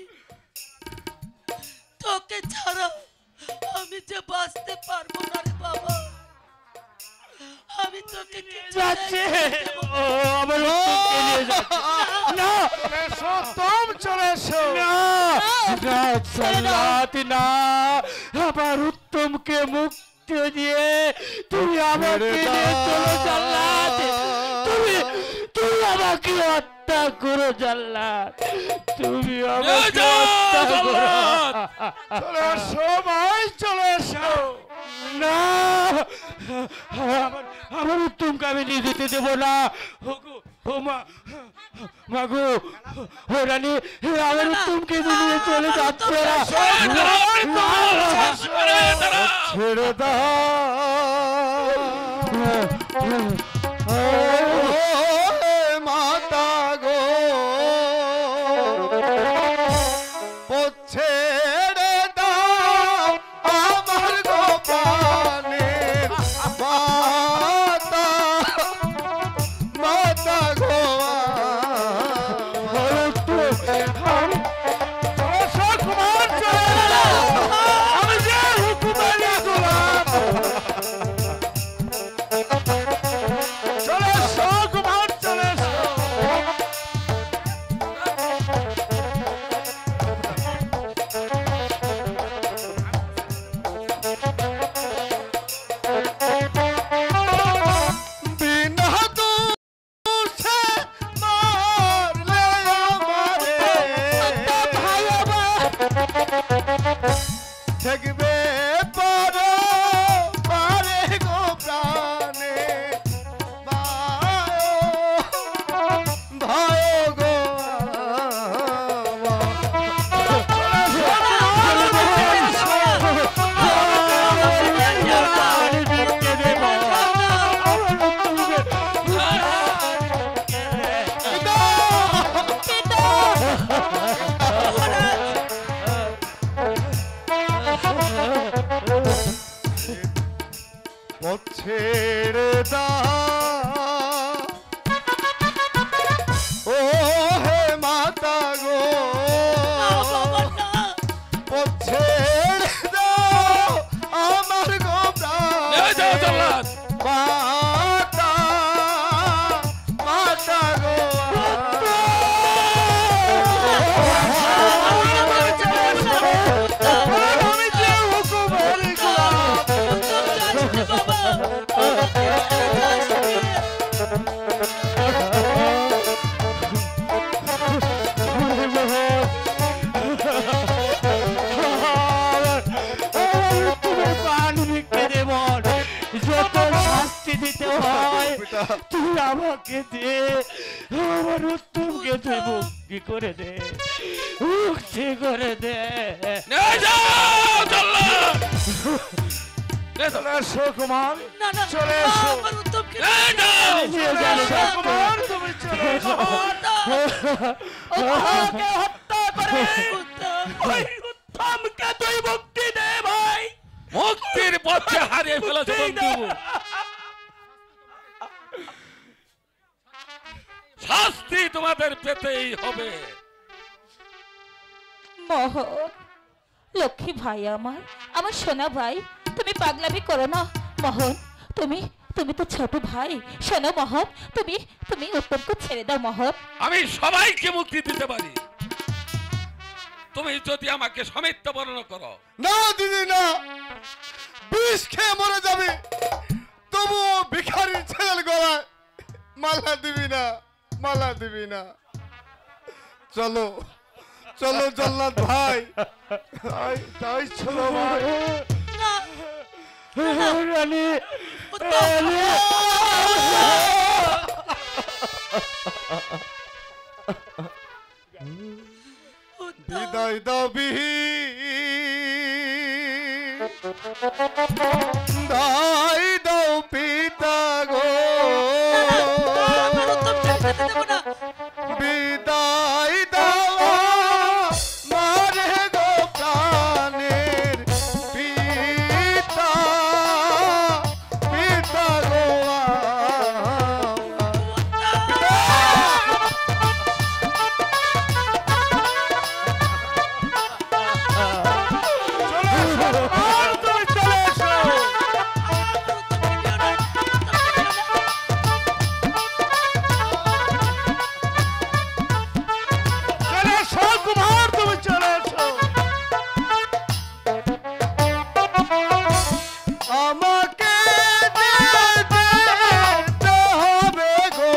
তোকে ছাড়া আমি যে বাঁচতে পারবো না রে বাবা। আমি তোকে যাচ্ছে ও আমার উত্তমকে নিয়ে যাচ্ছে না তুম চলে এসো না না সাল্লাত না আমার উত্তমকে মুক্তি দিয়ে তুমি আমাকে নিয়ে চলো জান্নাত তুমি তুমি আমাকে হত্যা করো জান্নাত তুমি আমাকে হত্যা করো চলে এসো ভাই চলে এসো না আমার উত্তমকে আমি নিয়ে যেতে দেবো না ও মা মাগো ও রানী আমার উত্তমকে নিয়ে চলে যাচ্ছে ছেড়ে দাও মাতা গো ছেড়ে দাও আমার গোপানে মাতা মাতা গো আমি যে হুকুমারি গোলাপ চলে এসো কুমার চলে এসো বিনা দোষে মারলে আমারে ঠেকবে পারো পারে গো প্রাণে ভাই গো ছেড়ে দাও ও হে মাতা গো ছেড়ে দাও দিতে হয় তুই আমাকে দে, আমার উত্তমকে তুই মুক্তি করে দে, মুক্তি করে দে। নিয়ে যাও জল্লাদ! চলে এসো কুমার, না না চলে এসো। আমার উত্তমকে নিয়ে যাও! নিয়ে যাবে কুমার, তুমি চলে এসো। উত্তমকে হত্যা করে উত্তম ওই উত্তমকে তুই মুক্তি দে ভাই। মুক্তির পথে হারিয়ে ফেলেছে বন্ধু। শাস্তি তোমাদের পেতেই হবে। মোহন, লক্ষ্মী ভাই আমার, আমার সোনা ভাই, তুমি পাগলামি করো না। মোহন, তুমি তুমি তো ছোট ভাই। শোনো মোহন, তুমি তুমি উত্তমকে ছেড়ে দাও মোহন। আমি সবাইকে মুক্তি দিতে পারি, তুমি যদি আমাকে সমিত্য বর্ণনা করো। না দিদি না, বিষ খেয়ে মরে যাবে, তবুও ভিখারির ছেলের গলায় মালা দিবি না, মালা দিবি না। চলো চলো জল্লাদ ভাই, তাই তাই চলো ভাই। না রানী উত্তম বিদায় দাও দাই দাও পিতা গো, আমার উত্তমকে যেতে দেব না। বিদায় দাও মারে গো প্রাণের পিতা, পিতা গো। আমাকে যেতে হবে গো,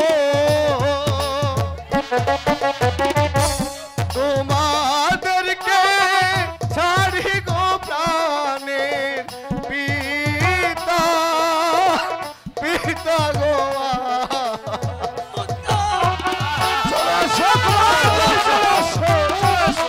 তোমাদেরকে ছাড়ি গো প্রাণের পিতা, পিতা গো। চলে আসো কুমার, চলে আসো, চলে আসো।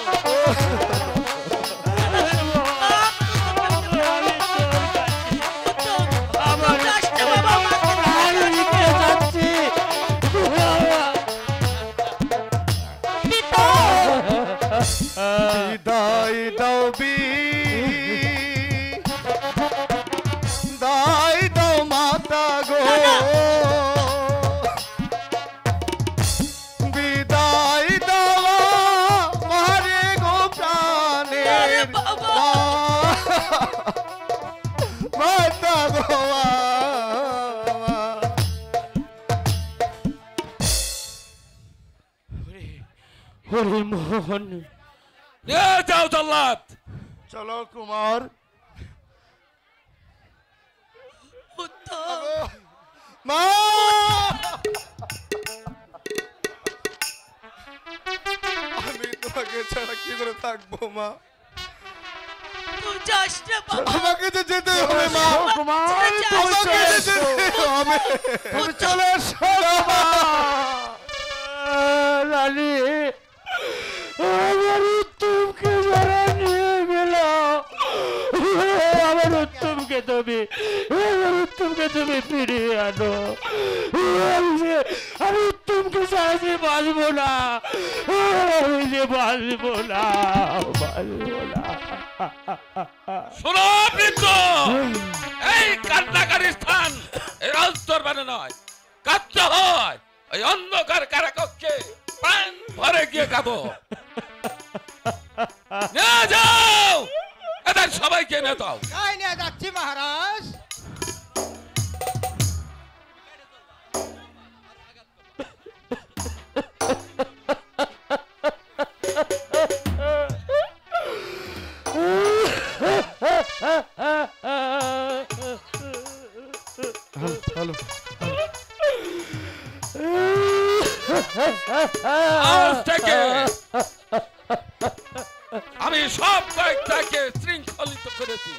বিদায় দাও দাই দাও মাতা গো, বিদায় দাও মারে গো প্রাণের মাতা গো। হরি মোহন, নিয়ে যাও জল্লাদ! চলো কুমার। উত্তম মা, আমি তোমাকে ছাড়া কি করে থাকবো মা? তুই যাস না বাবা। আমাকে তো যেতে হবে মা, কুমার, আমাকে তো যেতে হবে। তুমি চলে এসো বাবা। রানী আমার উত্তমকে যারা নিয়ে গেল, আমার উত্তমকে তুমি, আমার উত্তমকে তুমি ফিরিয়ে আনো। আমি উত্তমকে ছাড়া যে বাঁচবো না, আমি যে বাঁচবো না, বাঁচবো না। শোনো বৃদ্ধ, এই কান্নাকারীর স্থান এই রাজদরবারে নয়, কাঁদতে হয় ওই অন্ধকার কারাকক্ষে প্রাণ ভরে গিয়ে কাঁদো। নিয়ে যাও এদের সবাইকে, নিয়ে যাও। তাই নিয়ে যাচ্ছি মহারাজ। হ্যালো, আজ থেকে আমি সব কয়েকটাকে শৃঙ্খলিত করেছি,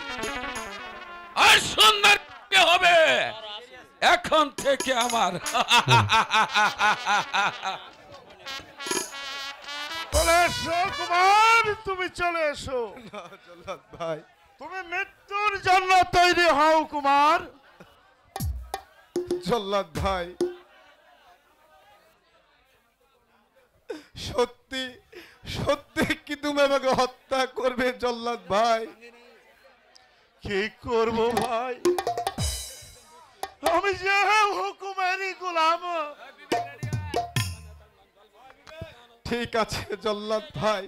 আর সুন্দর হবে এখন থেকে আমার চলে এসো কুমার, তুমি চলে এসো। জল্লাদ ভাই, তুমি মৃত্যুর জন্য তৈরি হও কুমার। জল্লাদ ভাই, সত্যি সত্যি কি তুমি আমাকে হত্যা করবে জল্লাদ ভাই? কি করব ভাই, আমি যে হুকুমেরই গোলাম। ঠিক আছে জল্লাদ ভাই,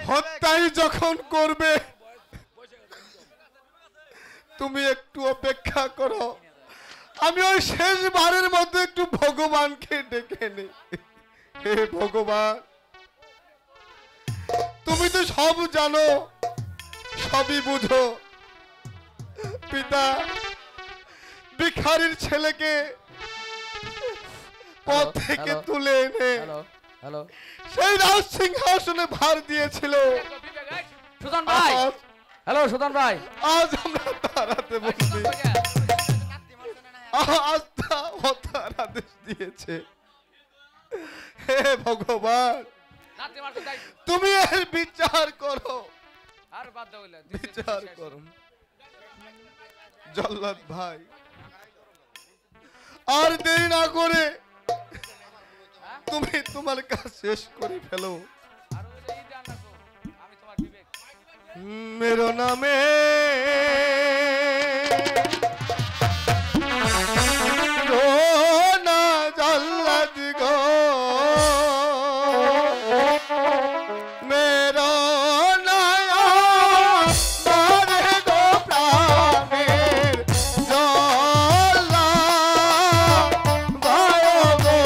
হত্যাই যখন করবে তুমি একটু অপেক্ষা করো, আমি ওই শেষবারের মধ্যে একটু ভগবানকে ডেকে নি। হে ভগবান, তুমি তো সব জানো, সবই বুঝো। পিতা ভিখারির ছেলেকে পথ থেকে তুলে এনে সেই রাজ সিংহাসনে ভার দিয়েছিল। সুদান ভাই, হ্যালো সুদান ভাই, আজ আমরা তারাতে বসছি, আজ তা হত্যার আদেশ দিয়েছে। হে ভগবান, তুমি এর বিচার করো, বিচার করো। জল্লাদ ভাই, আর দেরি না করে তুমি তোমার কাজ শেষ করে ফেলো। मेरो नामे रोना जल्लद गो, मेरो नया मारे गो प्राणेर जल्ला भयो गो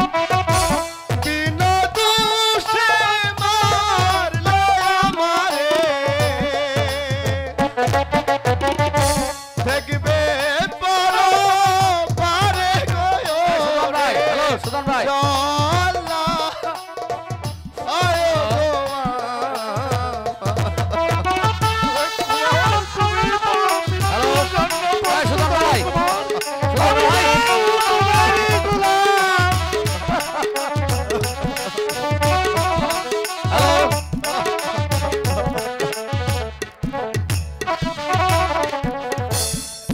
आमारो। बिना दूषे मारलो আমারে, দেখবে পরো পারে গো সুদান ভাই, জল্লা আয়ো সুদান ভাই,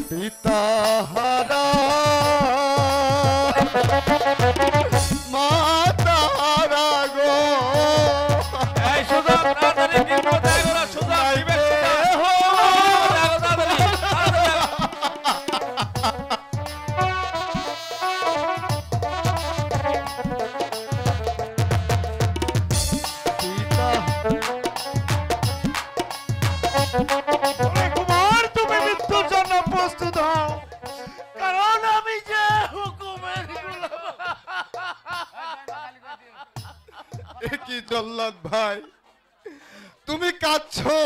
পিতা হারা মাতা হারা গো, এই সুদান তাড়াতাড়ি দিন কোথায় গেল? সুদান বিবেক পিতা কুমার, তুমি মৃত্যুর জন্য প্রস্তুত হও, কারণ আমি যে হুকুমের গোলাম। এ কি জল্লাদ ভাই, তুমি কাঁদছো?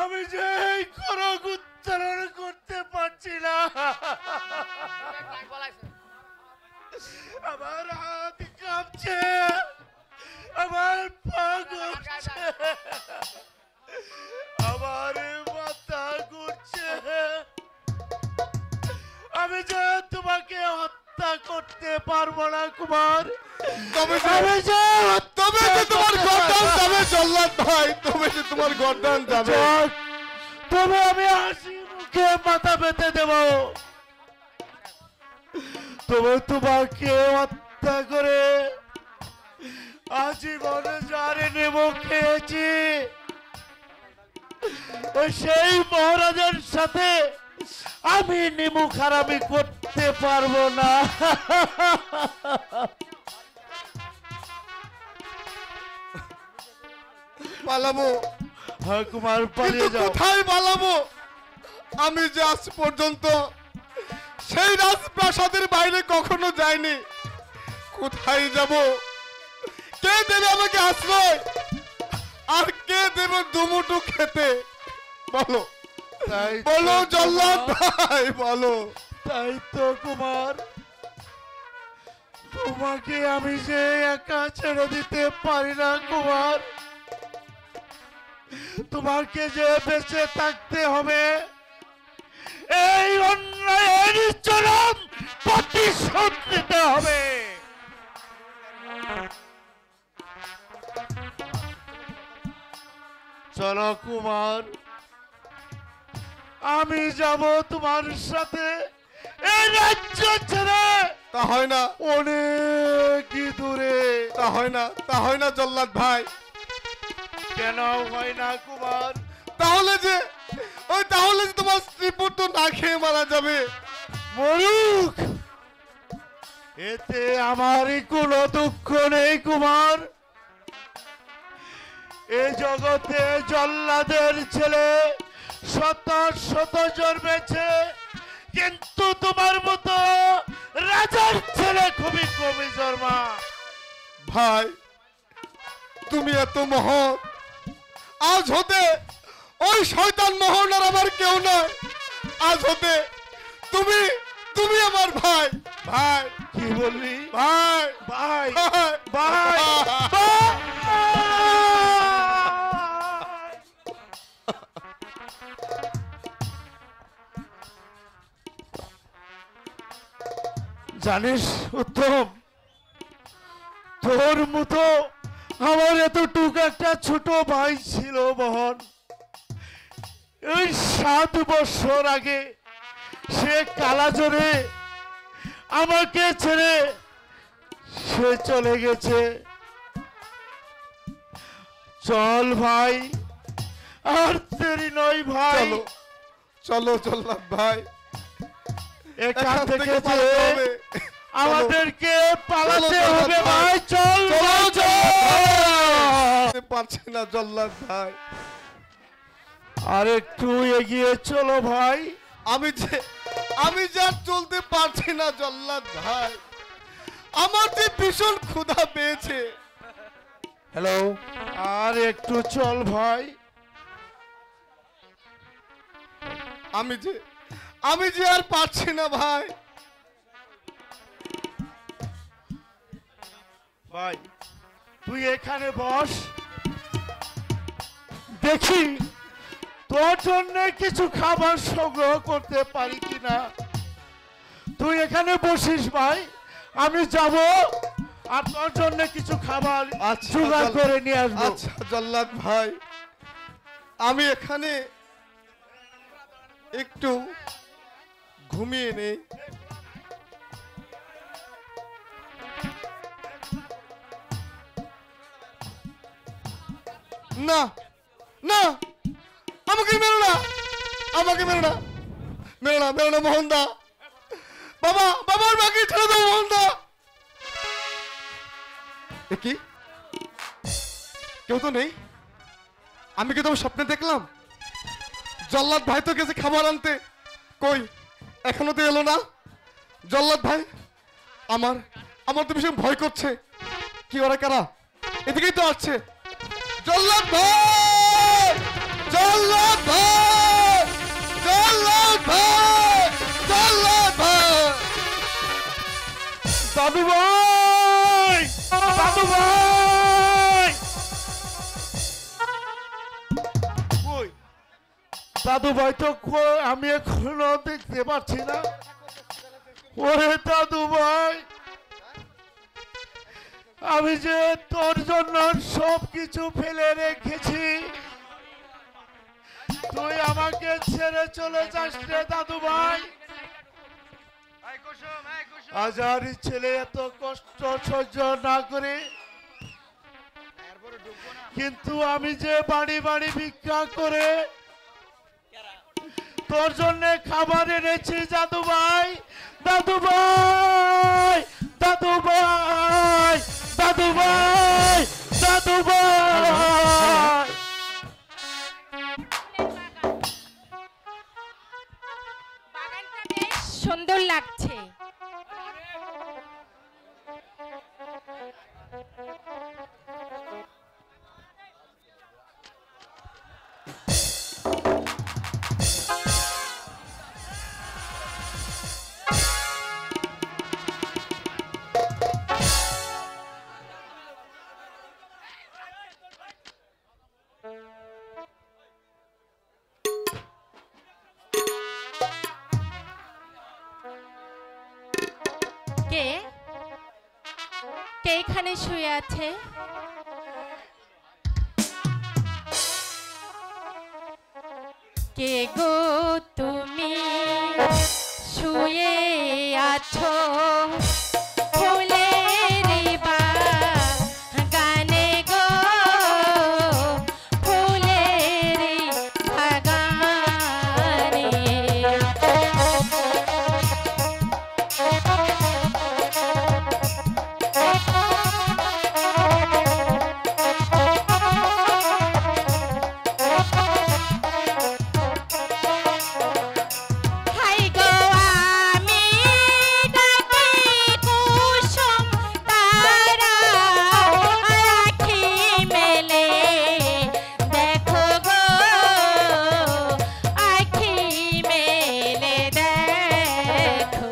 আমি যে এই খড়গ উচ্চারণ করতে পারছি না, আমার হাত কাঁপছে, আমার পা ঘুরছে, আমার মাথা ঘুরছে। আমি যে তোমাকে হত্যা করতে পারবো না কুমার, তবে আমি যে তবে যে তোমার গর্দান যাবে জল্লাদ ভাই, তবে যে তোমার গর্দান যাবে। তবে আমি হাসি মুখে মাথা পেতে দেব, তবে তোমাকে হত্যা করে আজীবন যারে নেব খেয়েছি, সেই মহারাজের সাথে আমি নিমু খারাপি করতে পারবো না। পালাবো, হ্যাঁ কুমার, পালিয়ে কিন্তু যাও। কোথায় পালাবো? আমি যে আজ পর্যন্ত সেই রাজপ্রাসাদের বাইরে কখনো যাইনি। কোথায় যাব? কে দেবে আমাকে আশ্রয়? আর কে দেবে দুমুঠো খেতে? বলো বলো জল্লাদ ভাই, বলো। তাই তো কুমার, তোমাকে আমি যে একা ছেড়ে দিতে পারি না কুমার। তোমাকে যে বেঁচে থাকতে হবে, এই অন্যায়ের চরম প্রতিশোধ নিতে হবে। চলো কুমার, আমি যাব তোমার সাথে এই রাজ্য ছেড়ে। তা হয় না, অনেক দূরে। তা হয় না, তা হয় না জল্লাদ ভাই। কেন হয় না কুমার? তাহলে যে তোমার স্ত্রী পুত্র না খেয়ে মারা যাবে। মরুক, এতে আমারই কোনো দুঃখ নেই কুমার। এ জগতে জল্লাদের ছেলে শত শত জন্মেছে, কিন্তু তোমার মতো রাজার ছেলে খুবই কমই জন্মা। ভাই তুমি এত মহৎ, আজ হতে ওই শয়তান মোহন আর আমার কেউ নয়। আজ হতে তুমি তুমি আমার ভাই। ভাই কি বললি? ভাই ভাই ভাই ভাই জানিস উত্তম, তোর মতো আমার এতটুকু একটা ছোট ভাই ছিল মোহন। এই 7 বছর আগে সে কালাজোরে আমাকে ছেড়ে সে চলে গেছে। চল ভাই, আর দেরি নয় ভাই। চলো চলো জল্লাদ ভাই, এখান থেকে পালাতে যে হবে। আমাদেরকে পালাতে চলো, হবে জল্লাদ ভাই। চল ভাই, চল। পারছি না জল্লাদ ভাই। আর একটু এগিয়ে চলো ভাই। আমি যে আর চলতে পারছি না জল্লাদ ভাই। আমার যে ভীষণ ক্ষুধা পেয়েছে। হ্যালো, আর একটু চল ভাই। আমি যে আর পারছি না ভাই। ভাই তুই এখানে বস, দেখি তোর জন্য কিছু খাবার সংগ্রহ করতে পারি কিনা। তুই এখানে বসিস ভাই, আমি যাব আর তোর জন্য কিছু খাবার জোগাড় করে নিয়ে আসবো। আচ্ছা জল্লাদ ভাই, আমি এখানে একটু ঘুমিয়ে নেই। না না, আমাকে মেরো না, আমাকে মেরো না, মেরো না, মেরো না মোহনদা। বাবার বাকি ছেড়ে দাও মোহনদা। কি কেউ তো নেই? আমি কি তোমার স্বপ্নে দেখলাম? জল্লাদ ভাই তো গেছে খাবার আনতে, কই এখনো তো এলো না জল্লাদ ভাই। আমার তো ভীষণ ভয় করছে। কি ওরা কারা? এদিকেই তো আসছে। জল্লাদ ভাই, জল্লাদ ভাই, জল্লাদ ভাই, জল্লাদ ভাই। দাদু ভাই, দাদু ভাই, কই দাদু ভাই তো কই? আমি এখনো দেখতে পাচ্ছি না। ওরে দাদু ভাই, আমি যে তোর জন্য সব কিছু ফেলে রেখেছি, তুই আমাকে ছেড়ে চলে যাস রে দাদু ভাই। আজারি ছেলে এত কষ্ট সহ্য না করে, কিন্তু আমি যে বাড়ি বাড়ি ভিক্ষা করে তোর জন্য খাবার এনেছি দাদু ভাই। দাদু ভাই, দাদু ভাই, দাদু ভাই, দাদু ভাই। বাগানটা বেশ সুন্দর লাগছে। কে কে এখানে শুয়ে আছে? কে গো তুমি শুয়ে আছো ফুলের বাগানে গো, ফুলের বাগানে। হাই গো আমি ডাকি কুসুম তারা, আখি মেলে দেখো গো, আখি মেলে দেখো।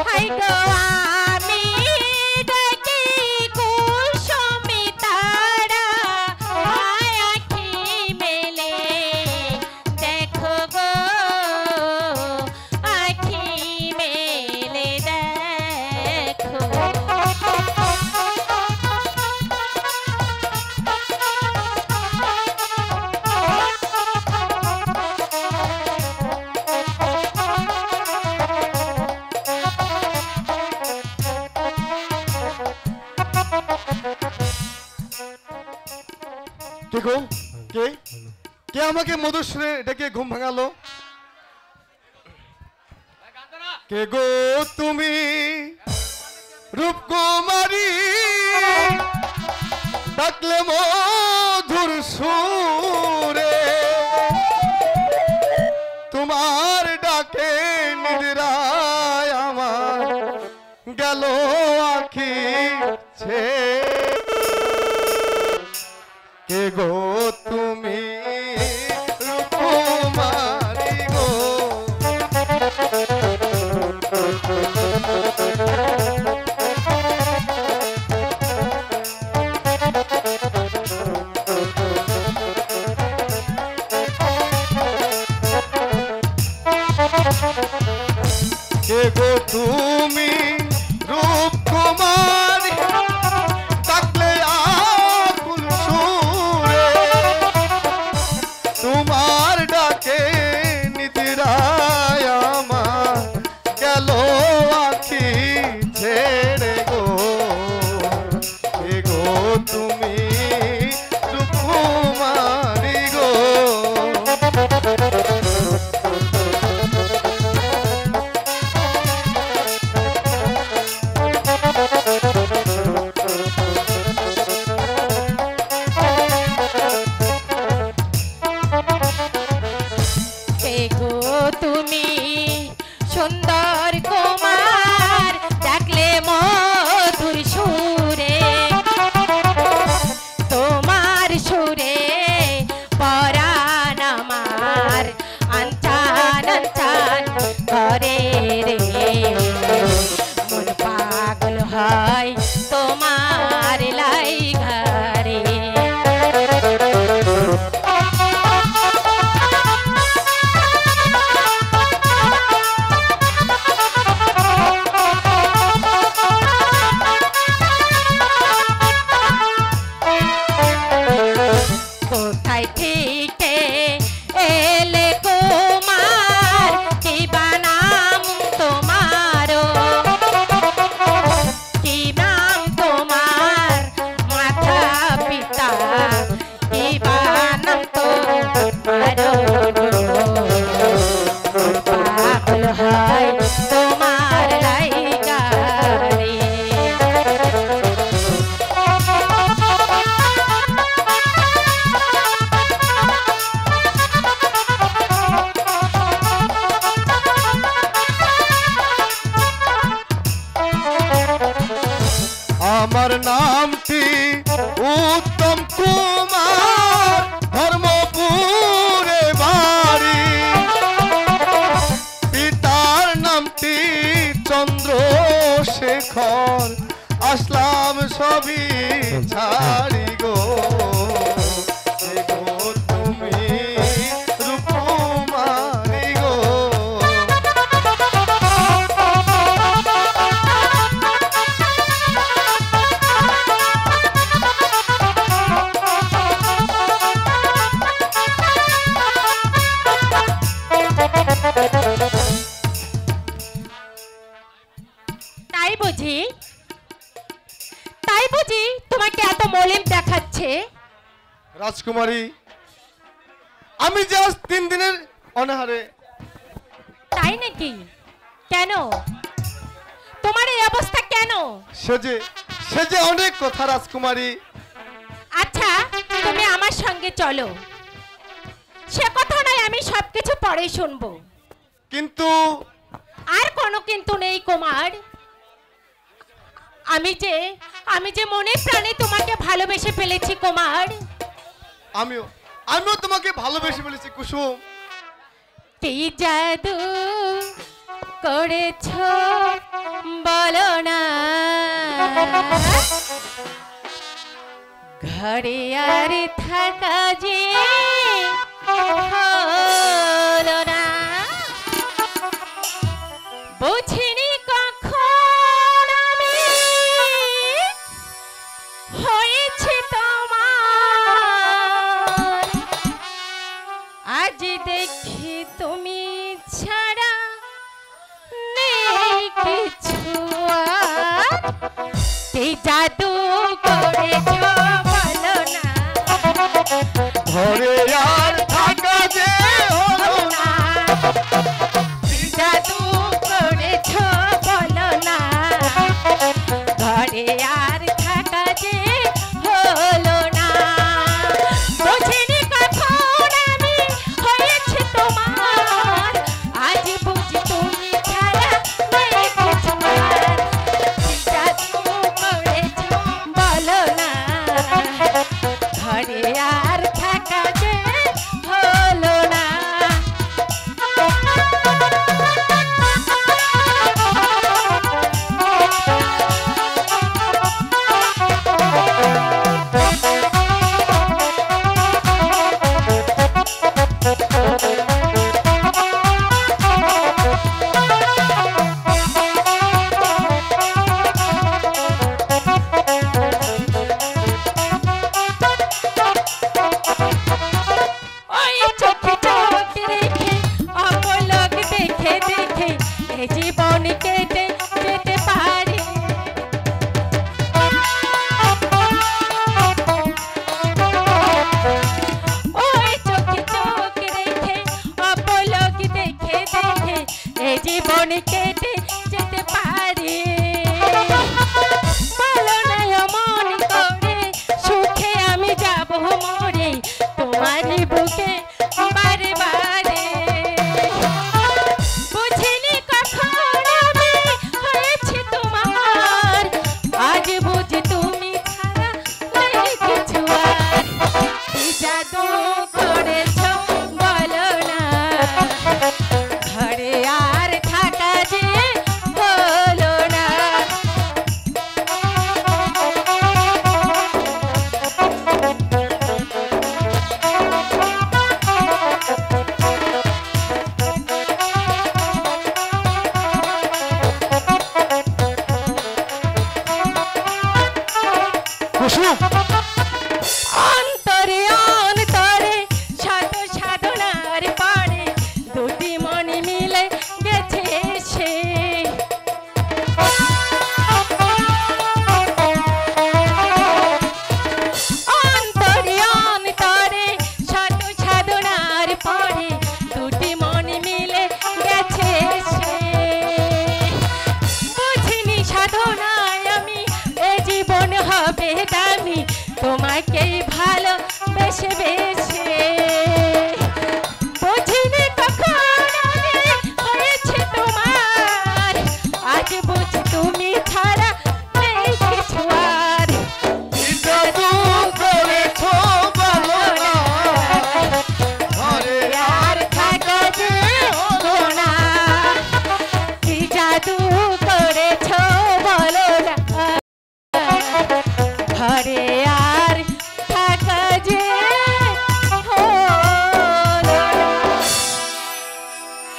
হাই গো আমি ডাকি কুসুমি তারা, আখি মেলে দেখো গো, আখি মেলে দেখো। কে গো? কে কে আমাকে মধুর সুরে ডেকে ঘুম ভাঙালো? কে গো তুমি রূপকুমারী, ডাকলে মধুর সুরে, তোমার ডাকে নিদ্রায় আমার গেল আখি ছেড়ে। কে গো তুমি রূপকুমারী গো? কে গো তুমি রূপকুমারী, ডাকলে আকুল সুরে, তোমার ডাকে নিদ্রায় আমার গেল আখি ছেড়ে গো। কে গো তুমি রূপকুমারী গো? কে গো তুমি সুন্দর কুমার, ডাকলে মধুর সুরে, তোমার সুরে পরাণ আমার আনচান আনচান করে রে, মন পাগল হয় তোমার লাই ঘরে। সবই ছাড়ি গো এগো তুমি রূপমানি গো তাই বুঝি তোমাকে এত মলিন দেখাচ্ছে? রাজকুমারী, আমি জাস্ট 3 দিনের অনাহারে। তাই নাকি? কেন তোমার এই অবস্থা কেন? সেজে অনেক কথা রাজকুমারী। আচ্ছা তুমি আমার সঙ্গে চলো, সে কথা নয়, আমি সবকিছু পরে শুনবো। কিন্তু আর কোনো কিন্তু নেই কুমার। আমি যে মনে প্রাণে তোমাকে ভালোবেসে ফেলেছি কুমার। আমিও তোমাকে ভালোবেসে ফেলেছি কুসুম। কি জাদু করেছ বলো না, ঘরে আর থাকা যে হলো না, বুঝিনি কখন আমি হয়েছে তোমার, আজ দেখি তুমি ছাড়া নেই কিছু আর, কি জাদু করেছ বলো না, ঘরে আর থাকা যে হলো না, কি জাদু করেছ বলো না, ঘরে আর থাকা যে হলো না, বুঝিনি কখন আমি হয়েছে তোমার, আজ বুঝি তুমি ছাড়া নেই কিছু আর, কি জাদু করেছ বলো না, ঘরে আর থাকা যে হলো না। ওই চোখে চোখ রেখে অপলক দেখে দেখে এ জীবন কেটে যেতে পারে, ওই চোখে চোখ রেখে অপলক দেখে দেখে এ জীবন কেটে যেতে পারে, বলো না মন করে সুখে আমি যাব মরে তোমারই বুকে বারে বারে, বুঝিনি কখন আমি হয়েছে তোমার, আজ বুঝি তুমি ছাড়া নেই কিছু আর, কি জাদু করেছ বলো না, ঘরে আর থাকা যে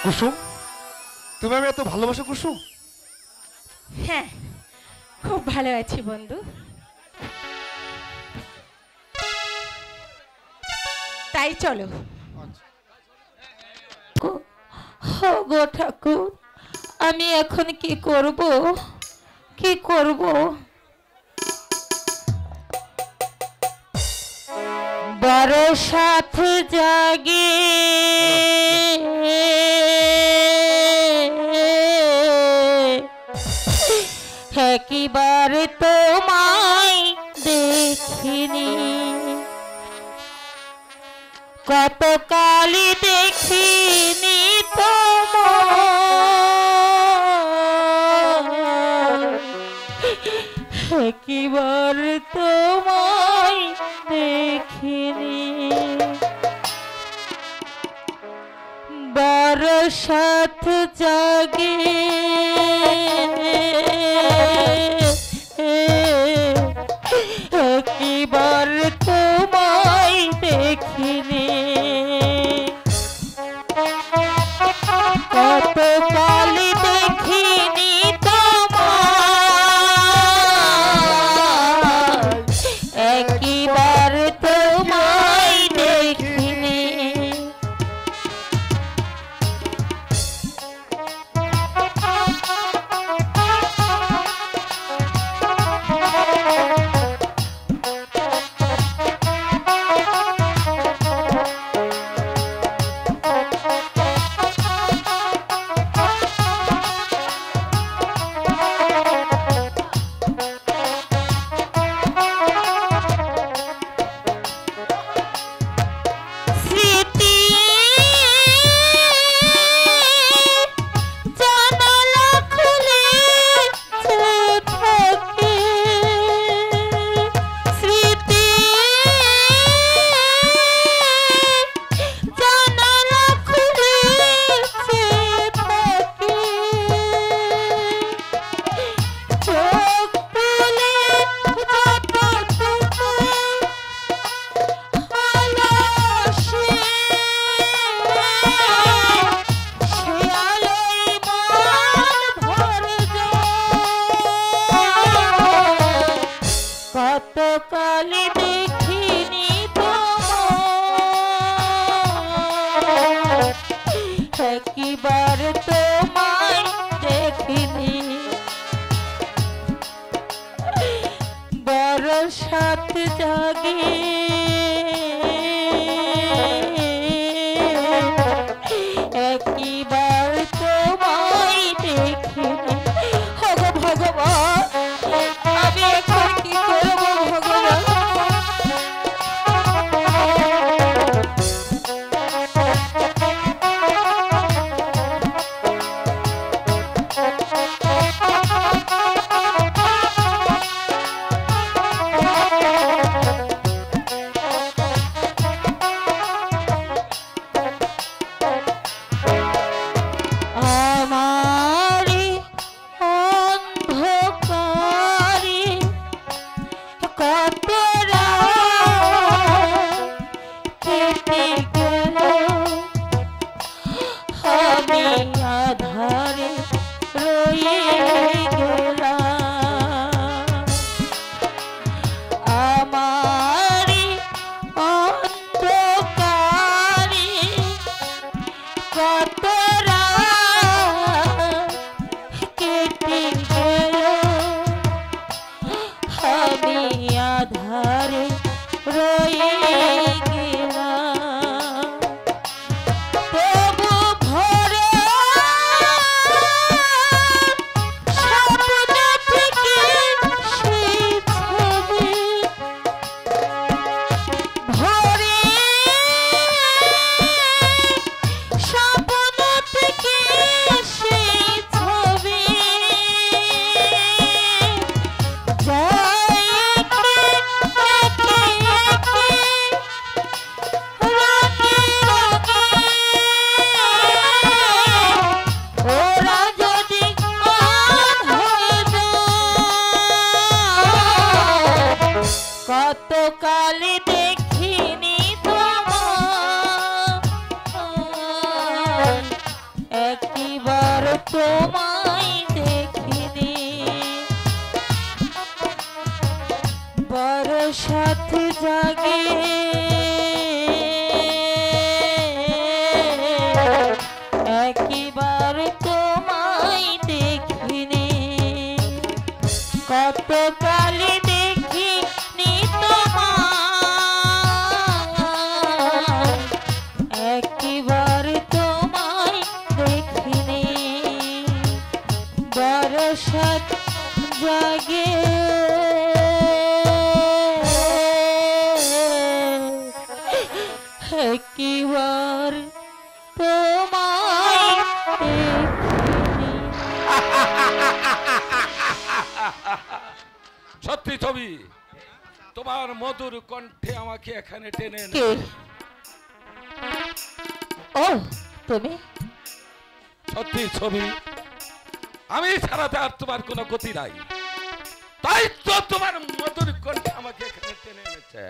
কুসুম, তুমি আমি এত ভালোবাসো কুসুম? হ্যাঁ, খুব ভালো আছি বন্ধু। তাই চলো। গো ঠাকুর, আমি এখন কি করব, কি করব? বড় সাথে জাগে একবারে তোমায় দেখিনি, কত কালি দেখিনি তোমায়, একবারে তোমায় দেখিনি। বরসাত জাগে একবার তোমায় দেখিনি, কত কালি দেখিনি তোমায়, একবার তোমায় দেখিনি। কালি দেখিনি তোমায়, একবার তোমায় দেখিনি। বরসাত জাগে একবার তোমায় দেখিনি। ওগো ভগবান, আমি এখন কি করব ভগবান? আমারি অন্ধকারে কত রাত কেটে গেল, আমি আধারে রয়ে গেলাম। আমারি অন্ধকারে কত রাত কেটে গেল, আমি আধারে রয়ে গেলাম। তবু ভোরে স্বপ্ন থেকে সেই ছবি, ভোরে স্বপ্ন থেকে তোমায় দেখিনি বরসাত জাগে একবার তোমায় দেখিনি কত কালে দেখিনি তোমায় একবার তোমায় দেখিনি বরসাত জাগে একবার তোমায় সত্যি ছবি, তোমার মধুর কণ্ঠে আমাকে এখানে টেনে এনে কে? ও তুমি? সত্যি ছবি, আমি ছাড়াতে আর তোমার কোনো গতি নাই, তাই তো তোমার মধুর কণ্ঠে আমাকে এখানে টেনে এনেছে।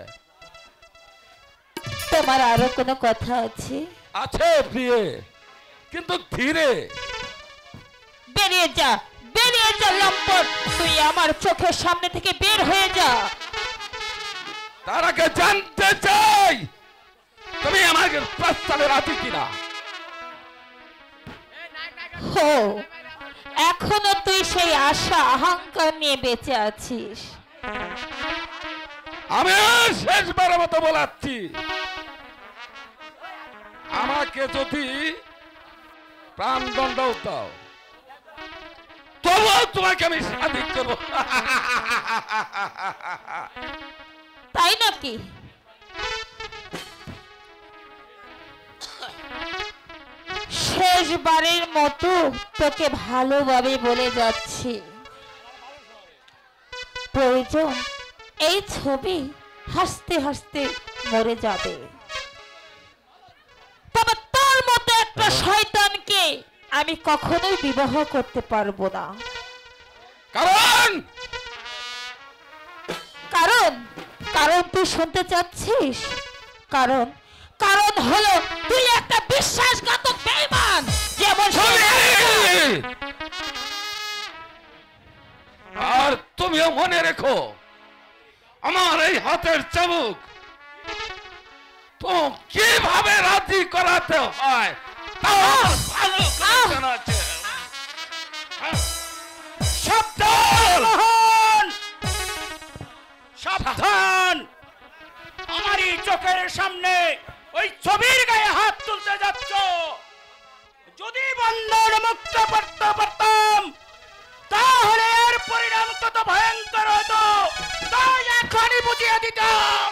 তোমার আরো কোনো কথা আছে? আছে প্রিয়ে, কিন্তু ধীরে। বেরিয়ে যা, বেরিয়ে যা লম্পট, তুই আমার চোখের সামনে থেকে বের হয়ে যা। তার আগে জানতে চাই তুমি আমাকে প্রস্তাবে রাজি কিনা। হো, এখনো তুই সেই আশা অহংকার নিয়ে বেঁচে আছিস। আমি শেষবারের মতো বলাচ্ছি, আমাকে যদি প্রাণদণ্ড দাও তবুও তোমাকে আমি স্বাধীন করব। তাই নাকি? শেষবারের মতো তোকে ভালোভাবে বলে যাচ্ছি, প্রয়োজন এই ছবি হাসতে হাসতে মরে যাবে, তবে তোর মতো একটা শয়তানকে আমি কখনোই বিবাহ করতে পারবো না। কারণ কারণ কারণ তুই শুনতে চাচ্ছিস? কারণ কারণ হলো তুই একটা বিশ্বাসঘাতক বেঈমান, যেমন আর তুমিও মনে রেখো, আমার এই হাতের চাবুক তো কিভাবে রাজি করাতে হয় তার ভালো করে জানা আছে। সাবধান মোহন, সাবধান! আমারই চোখের সামনে ওই ছবির গায়ে হাত তুলতে যাচ্ছ। যদি বন্ধন মুক্ত করতে পারতাম তাহলে এর পরিণাম কত ভয়ঙ্কর হতো তাই এখনই বুঝিয়ে দিতাম।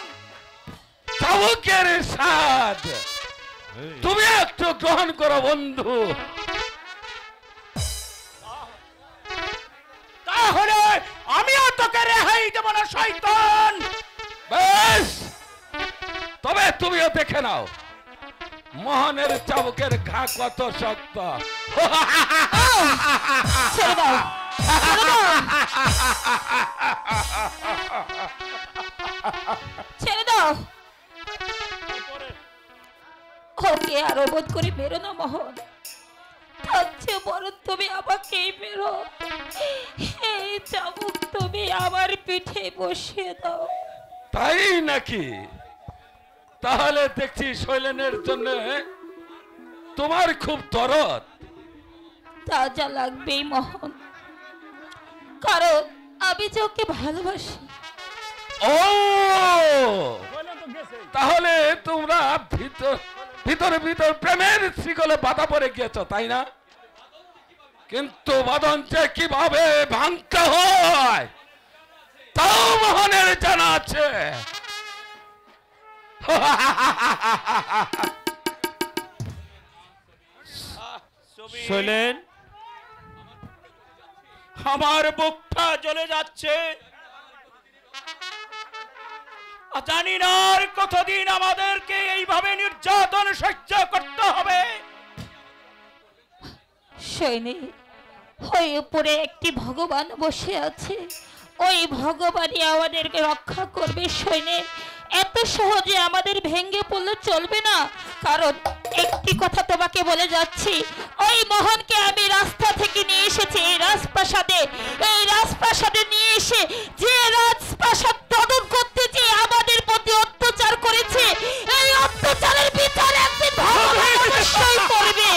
চাবুকের স্বাদ তুমি একটু গ্রহণ করো বন্ধু। তাহলে আমিও তোকে রেহাই দেব না শয়তান। বেশ, তবে তুমিও দেখে নাও মোহনের চাবুকের ঘা কত শক্ত। ছেড়ে দাও, ছেড়ে দাও, ছেড়ে দাও। ওকে আরো বোধ করে বেরো না মোহন, তার চেয়ে বরং তুমি আমাকেই বেরো। এই চাবুক তুমি আমার পিঠে বসিয়ে দাও। তাই নাকি? তাহলে দেখছি শৈলেনের জন্য তোমার খুব দরদ। তা যা লাগবেই মোহন, কারণ আমি যে ওকে ভালোবাসি। ও তাহলে তোমরা ভিতরে ভিতর প্রেমের শিকলে বাধা পড়ে গিয়েছ, তাই না? কিন্তু বাঁধন যে কিভাবে ভাঙতে হয় তাও মোহনের জানা আছে। শৈলেন, আমার বুকটা জ্বলে যাচ্ছে। জানি না আর কতদিন আমাদেরকে এইভাবে নির্যাতন সহ্য করতে হবে। সৈনিক, ওই উপরে একটি ভগবান বসে আছে, ওই ভগবানই আমাদেরকে রক্ষা করবে। সৈনিক, এত সহজে আমাদের ভেঙে পড়লে চলবে না, কারণ একটি কথা তোমাকে বলে যাচ্ছি, ওই মোহনকে আমি রাস্তা থেকে নিয়ে এসেছি এই রাজপ্রাসাদে। এই রাজপ্রাসাদে নিয়ে এসে যে রাজপ্রাসাদ দখল করতে যে আমাদের প্রতি অত্যাচার করেছে, এই অত্যাচারের বিচার একদিন ভগবান অবশ্যই করবে।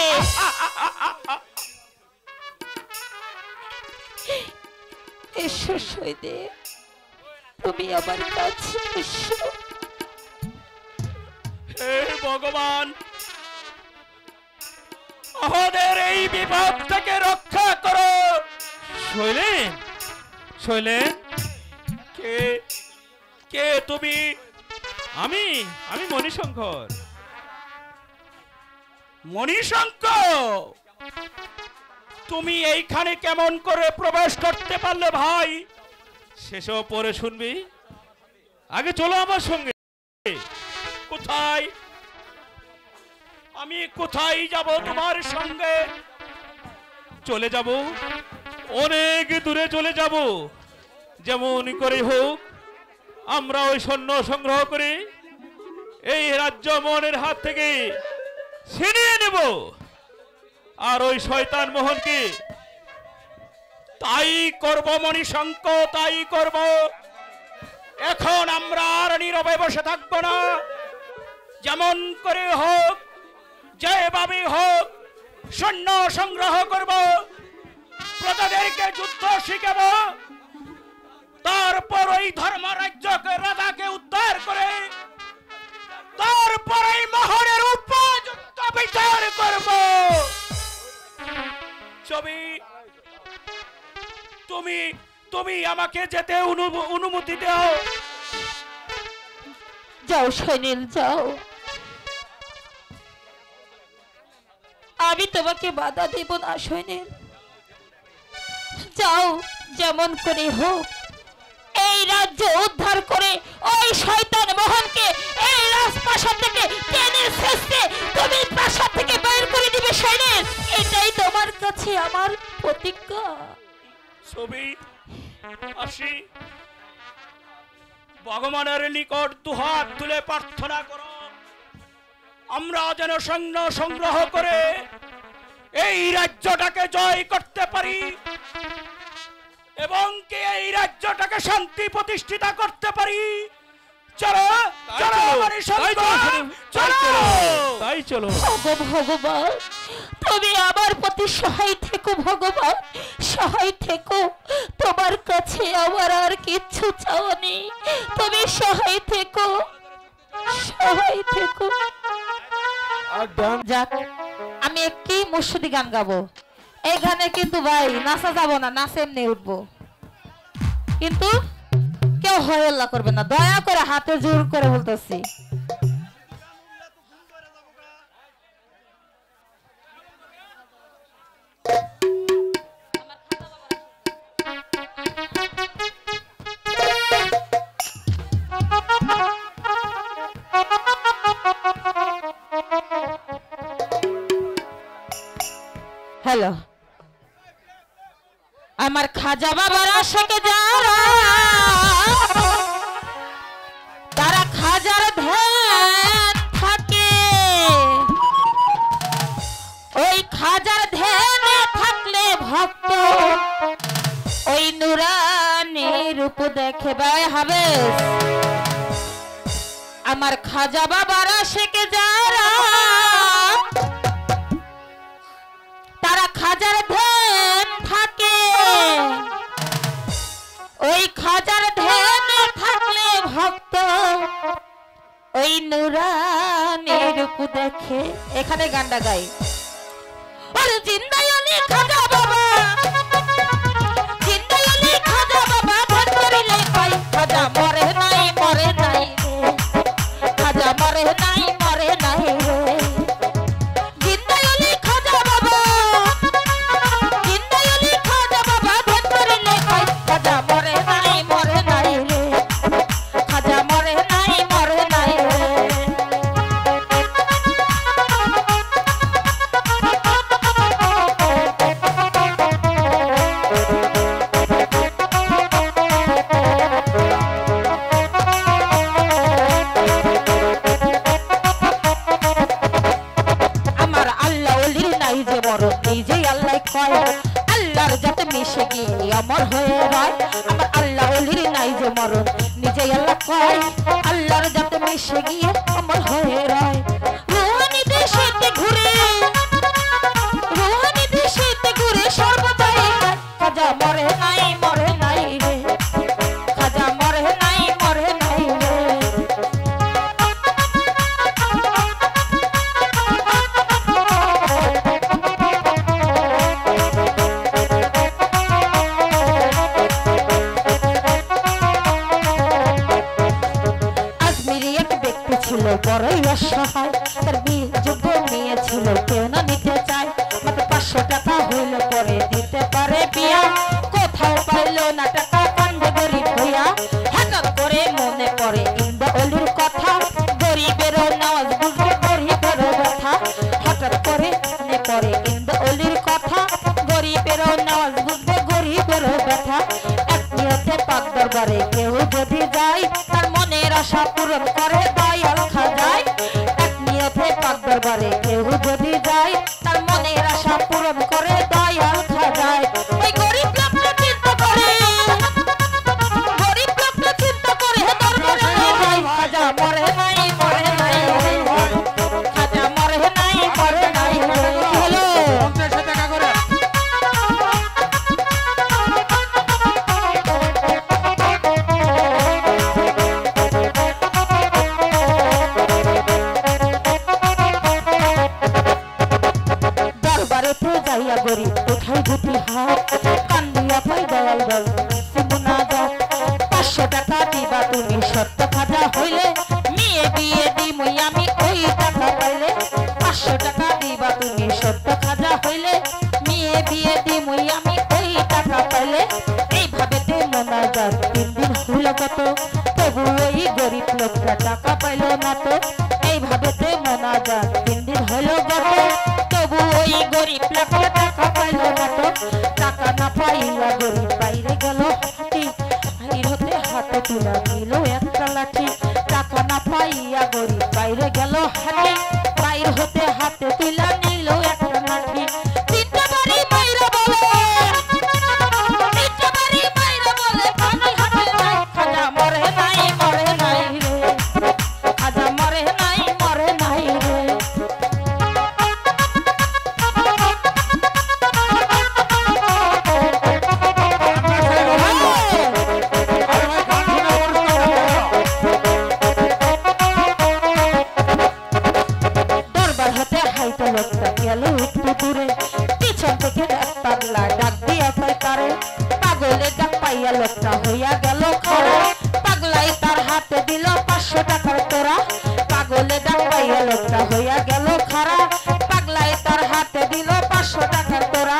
এসো সৈদেব, তুমি আমার কাছে এসো। হে ভগবান, আমাদের এই বিপদ থেকে রক্ষা করো। শৈলেন, শৈলেন, কে কে তুমি? আমি মণিশঙ্কর। মণিশঙ্কর, তুমি এইখানে কেমন করে প্রবেশ করতে পারলে ভাই? সেসব পরে শুনবি, আগে চলো আমার সঙ্গে। কোথায়? আমি কোথায় যাব তোমার সঙ্গে? চলে যাব, অনেক দূরে চলে যাব। যেমন করে হোক আমরা ওই সৈন্য সংগ্রহ করে এই রাজ্য মোহনের হাত থেকে ছিনিয়ে নেব, আর ওই শয়তান মোহনকে। তাই করব মণিশঙ্কর, তাই করব। এখন আমরা আর নীরবে বসে থাকবো না। যেমন করে হোক, যেভাবে হোক সৈন্য সংগ্রহ করব, প্রজাদেরকে যুদ্ধ শিখাব, তারপর ওই ধর্মরাজ্যকে রাজাকে উদ্ধার করে তারপর এই মোহনের উপযুক্ত বিচার করব। ছবি, তুমি তুমি আমাকে যেতে অনুমতি দাও। যাও সৈনিল, যাও, আমি তোমাকে বাধা দেব না সৈনিল। যাও, যেমন করে হোক এই রাজ্য উদ্ধার করে ওই শয়তান মোহনকে এই রাজপ্রাসাদ থেকে টেনে শেষে তুমি প্রাসাদ থেকে বের করে দিবে সৈনিল। এটাই তোমার কাছে আমার প্রতিজ্ঞা। ছবি, আসি। ভগবানের নিকট দুহাত তুলে প্রার্থনা করো, আমরা যেন সৈন্য সংগ্রহ করে এই রাজ্যটাকে জয় করতে পারি এবং কি এই রাজ্যটাকে শান্তি প্রতিষ্ঠিত করতে পারি। চলো চলো তাই চলো। ভগবান, তুমি আমার প্রতি সহায় থেকো ভগবান, সহায় থেকো। তোমার কাছে আমার আর কিচ্ছু চাওয়া নেই, তুমি সহায় থেকো, সহায় থেকো। যাক, আমি একটি মুর্শিদি গান গাবো। এই গানে কিন্তু ভাই নাচা যাবো না, নাচে এমনি উঠবো, কিন্তু কেউ হয়ল্লা করবে না, দয়া করে হাতে জোর করে বলতেছি। হ্যালো, আমার খাজা বাবার আশাকে যারা, তারা খাজার ধ্যান থাকে, ওই খাজার ধ্যানে থাকলে ভক্ত ওই নুরানি রূপ দেখে ভাই হবে। আমার খাজা বাবার আশাকে যারা, তারা খাজার ধ্যান থাকে, ওই খাজার ধ্যানে থাকলে ভক্ত ওই নুরানি রূপ দেখে। এখানে গানটা গাই। ওরে জিন্দায়ালি খাজা বাবা, জিন্দায়ালি খাজা বাবা, ধ্যান করিলে পাই খাজা মরে নাই, মরে নাই রে, খাজা মরে নাই, মরে নাই রে। জিন্দায়ালি খাজা বাবা, জিন্দায়ালি খাজা বাবা, ধ্যান করিলে পাই খাজা মরে নাই, মরে নাই রে, খাজা মরে নাই, মরে নাই রে। মরণ নিজেই আল্লাহ কয় আল্লাহর যাতে মিশে গিয়ে অমর হয়ে রয় আমার আল্লাহ ওলির নাই যে মরণ নিজেই আল্লাহ কয় আল্লাহর যাতে মিশে গিয়ে অমর হয়ে রয় রোহানি দেশেতে ঘুরে সর্বদাই খাজা মরে নাই রে খাজা মরে নাই রে আজমিরি এক ব্যক্তি ছিল বড়ই অসহায় তার বিয়ে যোগ্য মেয়ে ছিল কেউ না নিতে চায় মাত্র 500 টাকা হইল পরে দিতে পারে বিয়া কোথাও পাইলো না টাকা কান্দে গরিব হইয়া হঠাৎ করে মনে পড়ে ইন্দা অলির কথা গরিবেরও নামাজ বুঝবে গরিবেরও ব্যথা হঠাৎ করে মনে পড়ে ইন্দা অলির কথা গরিবেরও নামাজ বুঝবে গরিবেরও ব্যথা এক নিয়তে পাক দরবারে কেউ যদি যায় তার মনের আশা পূরণ করে দয়াল খাজায় এক নিয়তে পাক দরবারে কেউ যদি যায় তার মনের আশা পূরণ করে দয়াল খাজায় ওই গরিব লোকটা চিন্তা করে দরবারে যায় খাজা মরে নাই খাজা মরে নাই হলো যাইয়া গরিব কোথায় দুটি হাত কান্দিয়া পাই দয়াল দল সিমুনা যাও 500 টাকা দিবা তুমি সত্য খাজা হইলে মেয়ে বিয়ে দিমই আমি ওই টাকা পাইলে 500 টাকা দিবা তুমি সত্য খাজা হইলে মেয়ে বিয়ে দিমই আমি ওই টাকা পাইলে এইভাবে তে মোনাজাত 3 দিন হইল কত তবু ওই গরিব লোকটা টাকা পাইলো না তো এইভাবে তে মোনাজাত 3 দিন হইল কত তবু ওই গরিব লোকটা টাকা পাইলো না তো টাকা না পাইয়া গরিব বাইরে গেল হাতি বাইর হতে হাতে তুলা নিল একটা লাঠি টাকা না পাইয়া গরিব বাইরে গেল হাতি বাইর হতে হাতে তুলা নিল একটা লাঠি তিনটা বাড়ি বাইরে বলে পানি হাতে নাই খাজা মরে নাই রে খাজা মরে নাই রে লোকটা গেল একটু দূরে পিছন থেকে এক পাগলা ডাক দিয়া তারে পাগলের ডাক পাইয়া লোকটা হইয়া গেল খরা পাগলাই তার হাতে দিল 500 টাকার তোরা পাগলের ডাক পাইয়া লোকটা হইয়া গেল খরা পাগলাই তার হাতে দিল 500 টাকার তোরা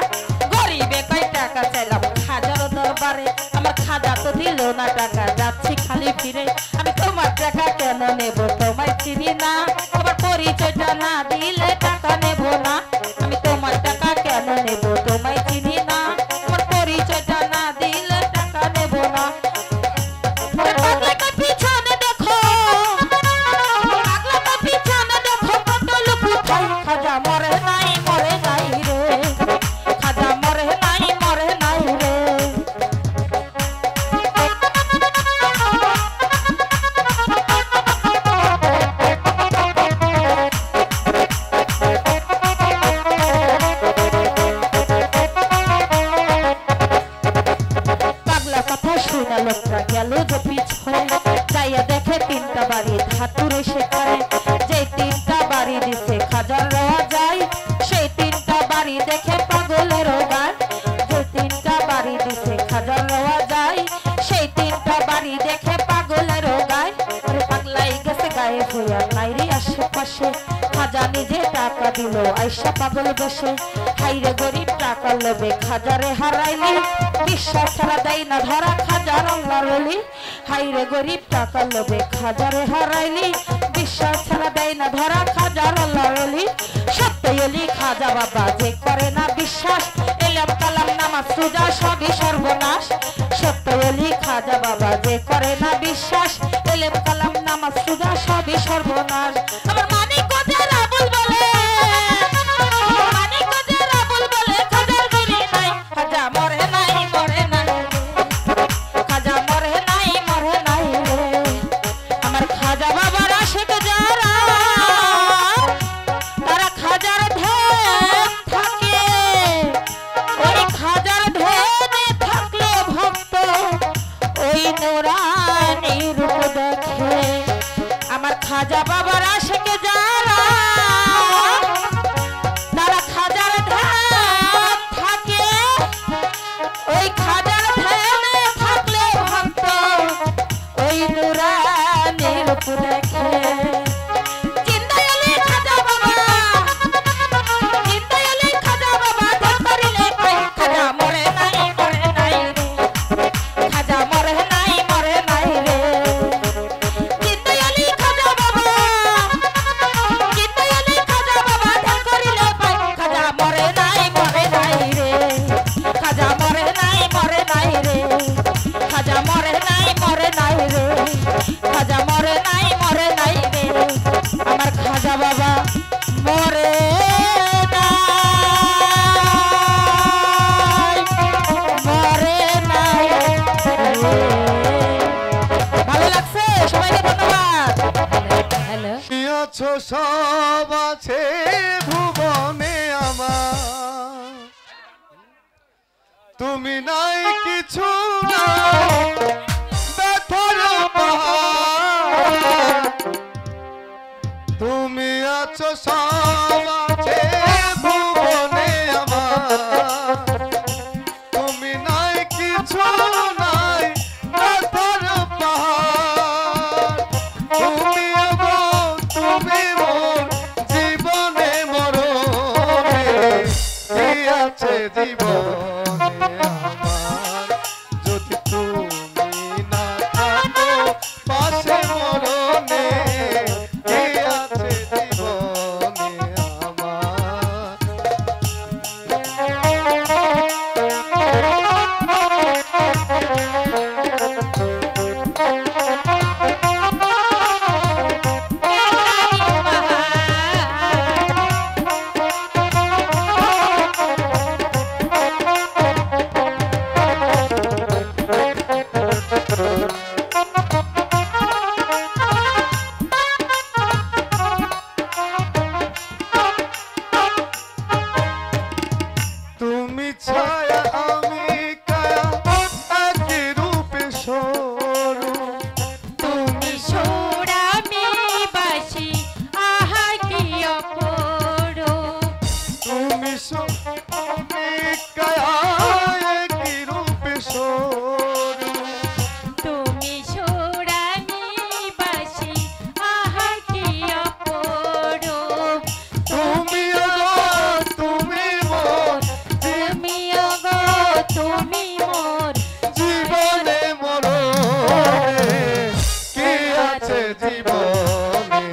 গরিবে কয় টাকা চাইলাম খাজার দরবারে আমার খাজা তো দিল না টাকা যাচ্ছি খালি ফিরে আমি তোমার টাকা কেন নেব তোমায় চিনি না আমার পরিচয়টা না দিলে টাকা নেব না আমি তোমার টাকা কেন নেব তোমায় চিনি না আমার পরিচয়টা না দিলে টাকা নেব না পাগলাটা পিছনে দেখো কত লোক উঠাই খাজা মরে নাই রে খাজা মরে নাই রে লোকটা গেল যে পিছনে যাইয়া দেখে 3টা বাড়ি ধাতুরে সেখানে যে 3টা বাড়ি দিছে খাজার রওয়া যায় সেই 3টা বাড়ি দেখে পাগলের গায় যে 3টা বাড়ি দিছে খাজার রওয়া যায় সেই 3টা বাড়ি দেখে পাগলের গায় আরে পাগলাই গেছে গায়ে হইয়া নাইরে আশেপাশে খাজা নিজে টাকা দিল আইসা পাগল বসে হাইরে গরিব টাকা লোভে খাজারে হারাইলি বিশ্বাস ছাড়া দেয় না ধরা খাজার আল্লাহর ওলি হাইরে গরিব টাকা লোভে খাজারে হারাইলি বিশ্বাস ছাড়া দেয় না ধরা খাজার আল্লাহর ওলি সত্যই ওলি খাজা বাবা যে করে না বিশ্বাস এলাম কালাম নামাজ রোজা সবই সর্বনাশ সত্যই ওলি খাজা বাবা যে করে না বিশ্বাস এলাম কালাম নামাজ রোজা সবই সর্বনাশ আমার মানিক গজের আবুল বলে মানিক গজের আবুল নুরানির রূপ দেখে আমার খাজা বাবার আশেকে যারা তারা খাজার ধ্যান থাকে ওই খাজার ধ্যানে থাকলে ভক্ত ওই নুরানির রূপ দেখে সব আছে ভুবনে আমার তুমি নাই কিছু না ব্যথার পাহাড় তুমি আছো সব আছে ভুবনে আমার তুমি নাই কিছু নাই ব্যথার পাহাড় তুমি তুমি মোর জীবনে মরণে কি আছে জীবনে আমার যদি তুমি না থাকো পাশে মরণে কি আছে জীবনে আমার তুমি ছায়া আমি কায়া একই রূপে সরু তুমি সুর আমি বাসি আহা কি অপরূপ তুমি আমি কায়া একই রূপে সরু তুমি সুর আমি বাসি আহা কি অপরূপ তুমি তুমি মোর তুমি ওগো তুমি মোর জীবনে মরণে কি আছে জীবনে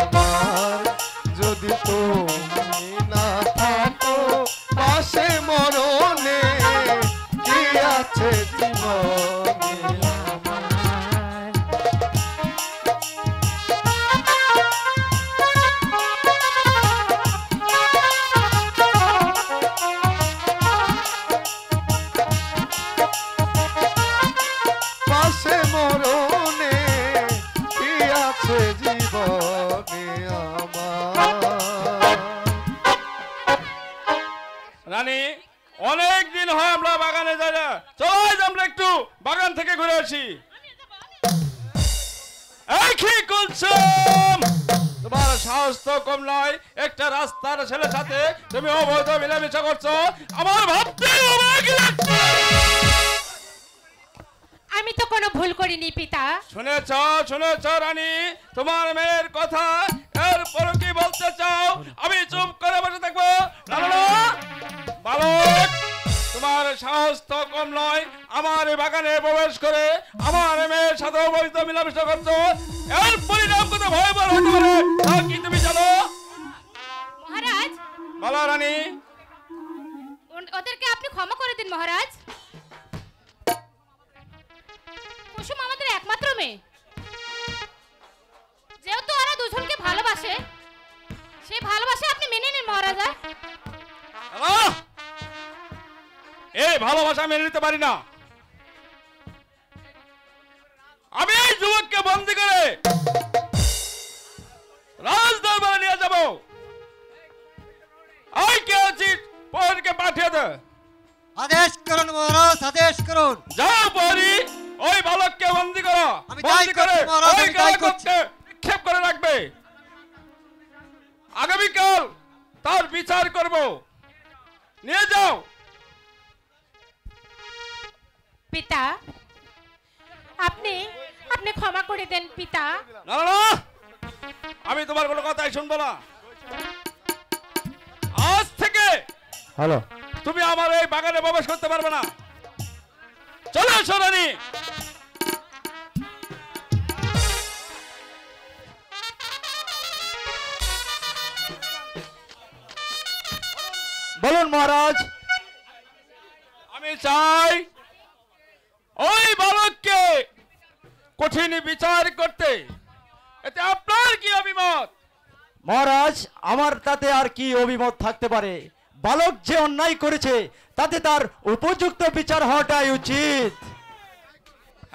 আমার যদি তুমি না থাকো পাশে মরণে কি আছে জীবনে আমার পাশে মরণে কি আছে জীবনে আমার রানী অনেক দিন হয় আমরা বাগানে যাই না, চলো আজ আমরা একটু বাগান থেকে ঘুরে আসি। এই কি কুলসুম, তোমার সাহস তো কম নয়, একটা রাস্তার ছেলের সাথে তুমি অবৈধ মিলামিশা করছো, আমার ভাবতে অবাক লাগছে। আমি তো কোনো ভুল করিনি পিতা। শুনেছ শুনেছ রানী, তোমার মেয়ের কথা, এরপর কি বলতে চাও? আমি চুপ করে বসে থাকবো? না না না, বালক, তোমার সাহস তো কম নয়, আমার বাগানে প্রবেশ করে আমার মেয়ের সাথে অবৈধ মিলামিশা করছো, এর পরিণাম কত ভয়াবহ হতে পারে তা কি তুমি জানো? মহারাজ, বলো রানী। ওদেরকে আপনি ক্ষমা করে দিন মহারাজ। কুসুম আমাদের একমাত্র মেয়ে, যেহেতু ওরা দুজনকে ভালোবাসে, সেই ভালোবাসা আপনি মেনে নিন মহারাজা। এই ভালোবাসা মেনে নিতে পারি না। আমি এই যুবককে বন্দি করে রাজ দরবারে নিয়ে যাব। আই কে আছিস, পরকে পাঠিয়ে দে। আদেশ করুন মহারাজ, আদেশ করুন। যাও পরি, ওই বালককে বন্দি করো, আমি তাই বন্দি করে করছি, মহারাজ, ওই আমি তাই কারাগারে নিক্ষেপ করে রাখবে। আগামীকাল তার বিচার করব, নিয়ে যাও। পিতা, আপনি আপনি ক্ষমা করে দেন পিতা। না না, আমি তোমার কোনো কথাই শুনবো না। আজ থেকে হ্যালো, তুমি আমার এই বাগানে প্রবেশ করতে পারবে না। চলো সোনানি। বলুন মহারাজ। আমি চাই ওই বালককে কঠিন বিচার করতে। এতে আপনার কি অভিমত? মহারাজ, আমার তাতে আর কি অভিমত থাকতে পারে? বালক যে অন্যায় করেছে তাতে তার উপযুক্ত বিচার হওয়াটাই উচিত।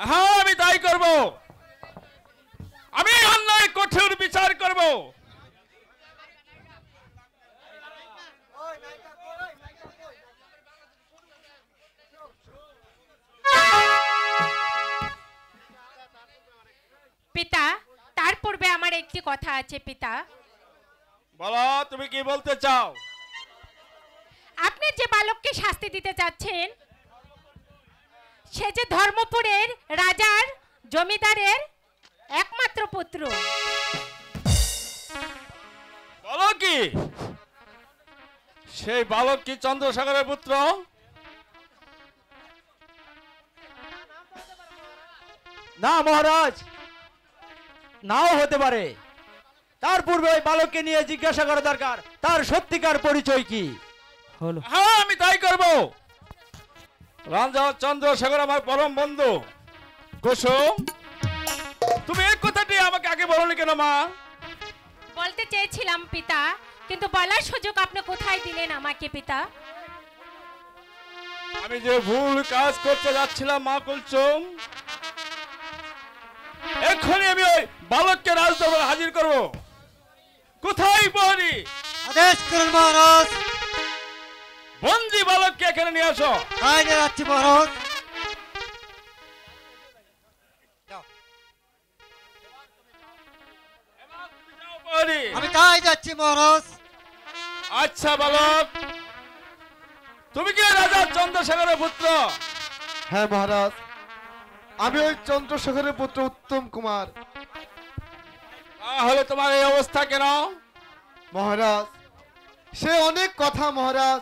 হ্যাঁ, আমি তাই করব। আমি অন্যায় কঠোর বিচার করব। পিতা, তার পূর্বে আমার একটি কথা আছে পিতা। বলো, তুমি কি বলতে চাও? আপনি যে বালককে শাস্তি দিতে চাচ্ছেন সে যে ধর্মপুরের রাজার জমিদারের একমাত্র পুত্র। বলো কি সেই বালক কি চন্দ্রসাগরের পুত্র? না মহারাজ, নাও হতে পারে। তার পূর্বে ওই বালককে নিয়ে জিজ্ঞাসা করা দরকার তার সত্যিকার পরিচয় কি। হ্যাঁ, আমি তাই করব। রাজা চন্দ্রসাগর আমার পরম বন্ধু। কুসুম, তুমি এই কথাটি আমাকে আগে বলনি কেন মা? বলতে চেয়েছিলাম পিতা, কিন্তু বলার সুযোগ আপনি কোথায় দিলেন আমাকে পিতা? আমি যে ভুল কাজ করতে যাচ্ছিলাম মা কুলসুম, এক্ষুনি আমি ওই বালককে রাজদরবারে হাজির করব। কোথায় প্রহরী? আদেশ করুন মহারাজ। বন্দি বালককে এখানে নিয়ে আসো। তাই নিয়ে যাচ্ছি মহারাজ। প্রহরী। আমি তাই যাচ্ছি মহারাজ। আচ্ছা বালক, তুমি কি রাজা চন্দ্রশেখরের পুত্র? হ্যাঁ মহারাজ, আমি ওই চন্দ্রশেখরের পুত্র উত্তম কুমার। তাহলে তোমার এই অবস্থা কেন? মহারাজ, সে অনেক কথা মহারাজ।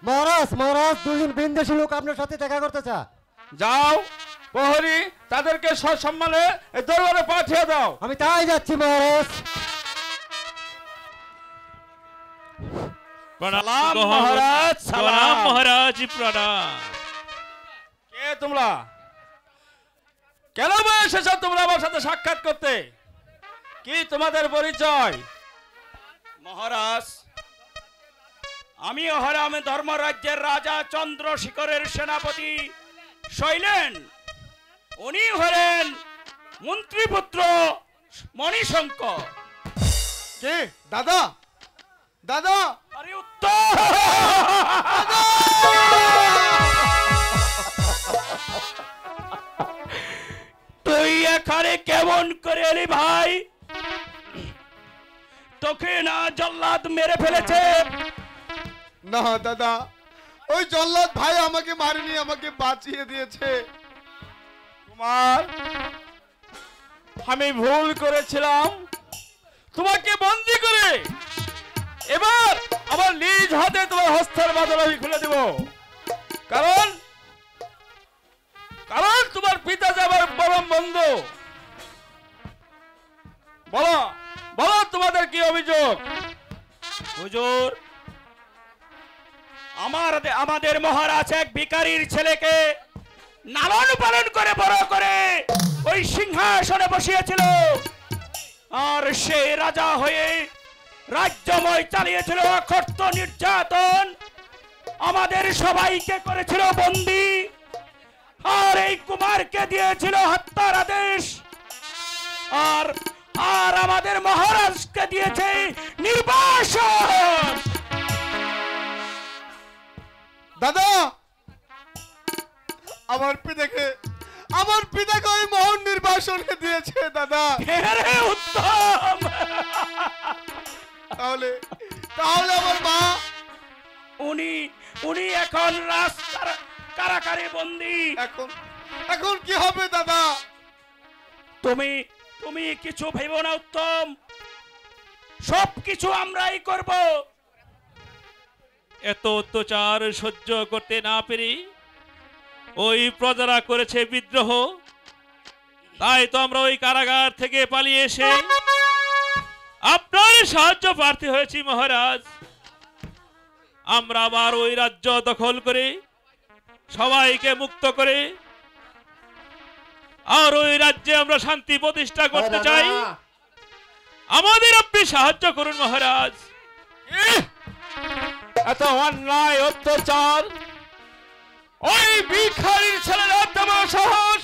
মহারাজ, মহারাজ, দুজন বিন্দেশী লোক আপনার সাথে দেখা করতে চা। যাও প্রহরী, তাদেরকে সসম্মানে এই দরবারে পাঠিয়ে দাও। আমি তাই যাচ্ছি মহারাজ। প্রণাম মহারাজ, প্রণাম মহারাজ, প্রণাম। কে তোমরা? কেন এসেছো তোমরা আমার সাথে সাক্ষাৎ করতে? কি তোমাদের পরিচয়? মহারাজ, আমি হরাম ধর্মরাজ্যের রাজা চন্দ্রশেখরের সেনাপতি শৈলেন। উনি হলেন মন্ত্রীপুত্র মণিশঙ্কর। কে? দাদা, দাদা। আরে উত্তর! তুই এখানে কেমন করে এলি ভাই? তোকে না জল্লাদ মেরে ফেলেছে? না দাদা, ওই জল্লাদ ভাই আমাকে মারেনি, আমাকে বাঁচিয়ে দিয়েছে। কুমার, আমি ভুল করেছিলাম তোমাকে বন্দি করে। এবার আমার নিজ হাতে তোমার হস্তের বাঁধন আমি খুলে দেব। কারণ কারণ তোমার পিতা যে আমার পরম বন্ধু। বলো বলো, তোমাদের কি অভিযোগ? হুজুর, আমাদের মহারাজ এক ভিখারির ছেলেকে লালন পালন করে বড় করে ওই সিংহাসনে বসিয়েছিল, আর সে রাজা হয়ে রাজ্যময় চালিয়েছিল অকথ্য নির্যাতন। আমাদের সবাইকে করেছিল বন্দী, আর এই কুমারকে দিয়েছিল হত্যার আদেশ, আর আর আমাদের মহারাজকে দিয়েছে নির্বাসন। দাদা, আমার পিতাকে ওই মোহন নির্বাসনে দিয়েছে দাদা। রে উত্তম, তাহলে আমার মা, উনি এখন রাস্তার কারাগারে বন্দী। এখন কি হবে দাদা? তুমি কিছু ভেবো না উত্তম, সব কিছু আমরাই করব। এত অত্যাচার সহ্য করতে না পেরে ওই প্রজারা করেছে বিদ্রোহ, তাই তো আমরা ওই কারাগার থেকে পালিয়ে এসে আপনার সাহায্য প্রার্থী হয়েছি মহারাজ। আমরা আবার ওই রাজ্য দখল করে সবাইকে মুক্ত করে আর ওই রাজ্যে আমরা শান্তি প্রতিষ্ঠা করতে চাই। আমাদের আপনি সাহায্য করুন মহারাজ। এত অন্যায় অত্যাচার, ওই ভিখারির ছেলেরা তোমার সাহস,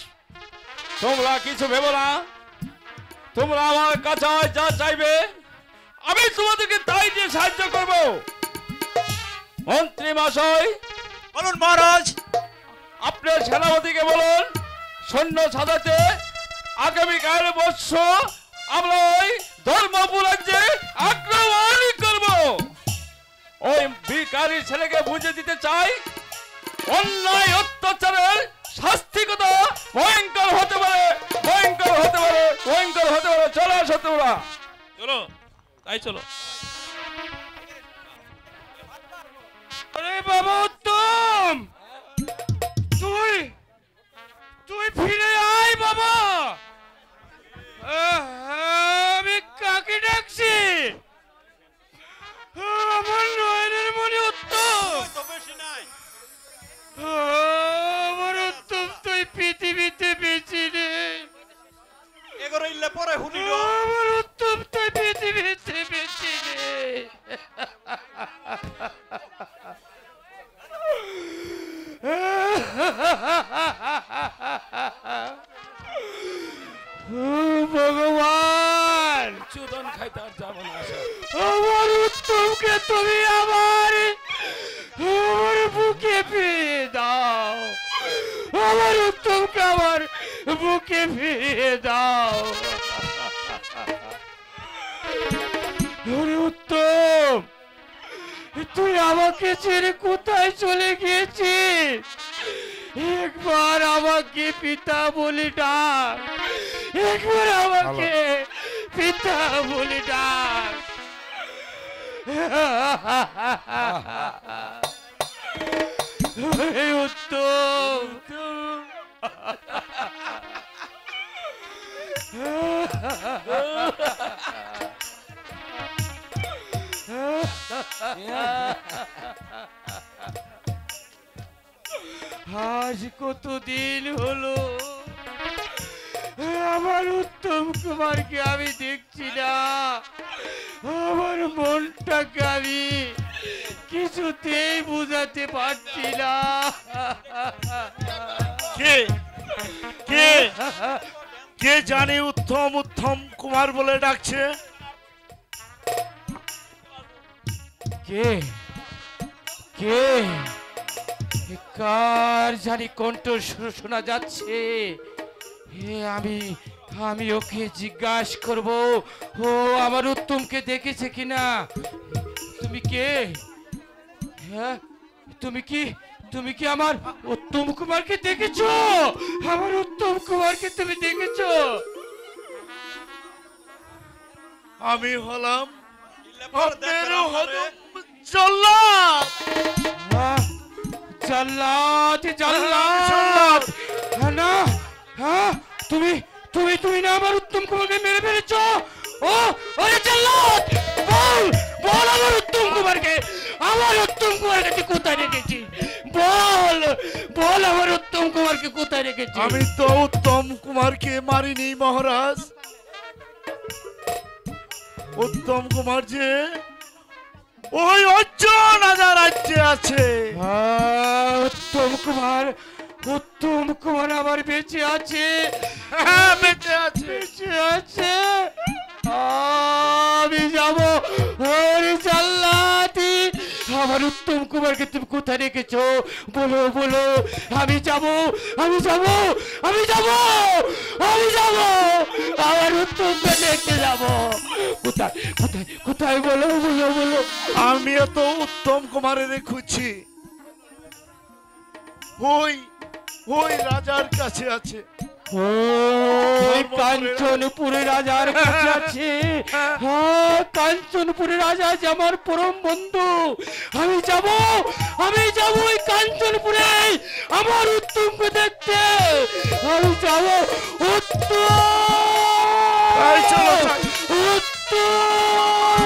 তোমরা কিছু ভেবো না। তোমরা আমার কাছে যা চাইবে আমি তোমাদেরকে তাই দিয়ে সাহায্য করব। মন্ত্রী মশাই বলুন মহারাজ। আপনার সেনাপতিকে বলুন সৈন্য সাজাতে আগামীকাল বৎসর আমরা ওই ধর্মপুর রাজ্যে আক্রমণ করব। ওই ভিখারির ছেলেকে বুঝে দিতে চাই অন্যায় অত্যাচারের শাস্তি কত ভয়ঙ্কর হতে পারে, ভয়ঙ্কর হতে পারে, ভয়ঙ্কর হতে পারে। চলো শত্রুরা, চলো তাই চলো। আরে বাবা উত্তম, তুই ফিরে আয় বাবা। আমি কাকে ডাকছি? আমার নয়নের মনে উত্তম, আমার উত্তম, তুই পৃথিবীতে বেঁচে নেই। আমার উত্তম, তুই পৃথিবীতে বেঁচে নেই। ভগবান, চুদন খাইতে আর যাবো না। আমার উত্তমকে তুমি আমার বুকে ফিরিয়ে দাও। আমার উত্তমকে আমার বুকে ফিরিয়ে দাও। উত্তম, তুই আমাকে ছেড়ে কোথায় চলে গিয়েছিস? একবার আমাকে পিতা বলে ডাক, একবার আমাকে পিতা বলে ডাক। উত্তম, আজ কতদিন হলো আমার উত্তম কুমারকে আমি দেখছি না। আমার মনটাকে আমি কিছুতেই বুঝাতে পারছি না। কে কে কে জানে উত্তম উত্তম কুমার বলে ডাকছে? কে কে কার জানি কণ্ঠ শোনা যাচ্ছে। আমি ওকে জিজ্ঞাসা করব ও আমার উত্তমকে দেখেছে কিনা। তুমি কে? হ্যাঁ, তুমি কি আমার উত্তম কুমারকে দেখেছো? আমার উত্তম কুমারকে তুমি দেখেছো? আমি হলাম জল্লাদ। জল্লাদ, জল্লাদ না, হ্যাঁ তুমি তুমি তুমি না আমার উত্তম কুমারকে মেরে ফেলেছো? ও আরে জল্লাদ, বল বল আমার উত্তম কুমারকে তুই কোথায় রেখেছিস? বল বল আমার উত্তম কুমারকে কোথায় রেখেছিস? আমি তো উত্তম কুমারকে মারিনি মহারাজ। উত্তম কুমার যে ওই অর্জুন রাজা রাজ্যে আছে। উত্তম কুমার আমার বেঁচে আছে। হ্যাঁ বেঁচে আছে। বেঁচে আছে। আমি যাব। ওরে জাল্লাতি, আমার উত্তম কুমারকে তুমি কোথায় রেখেছো? বলো বলো। আমি যাব আমি যাব আমি যাব আমি যাব আমার উত্তমকে দেখতে যাব। কোথায় কোথায় কোথায় বলো বলো বলো। আমিও তো উত্তম কুমারের খুঁজছি। ওই ওই রাজার কাছে আছে। ওই কাঞ্চনপুরে রাজার কাছে আছে। হ্যাঁ কাঞ্চনপুরে রাজা আছে আমার পরম বন্ধু। আমি যাব ওই কাঞ্চনপুরে আমার উত্তমকে দেখতে। আমি যাব। উত্তম চলো উত্তম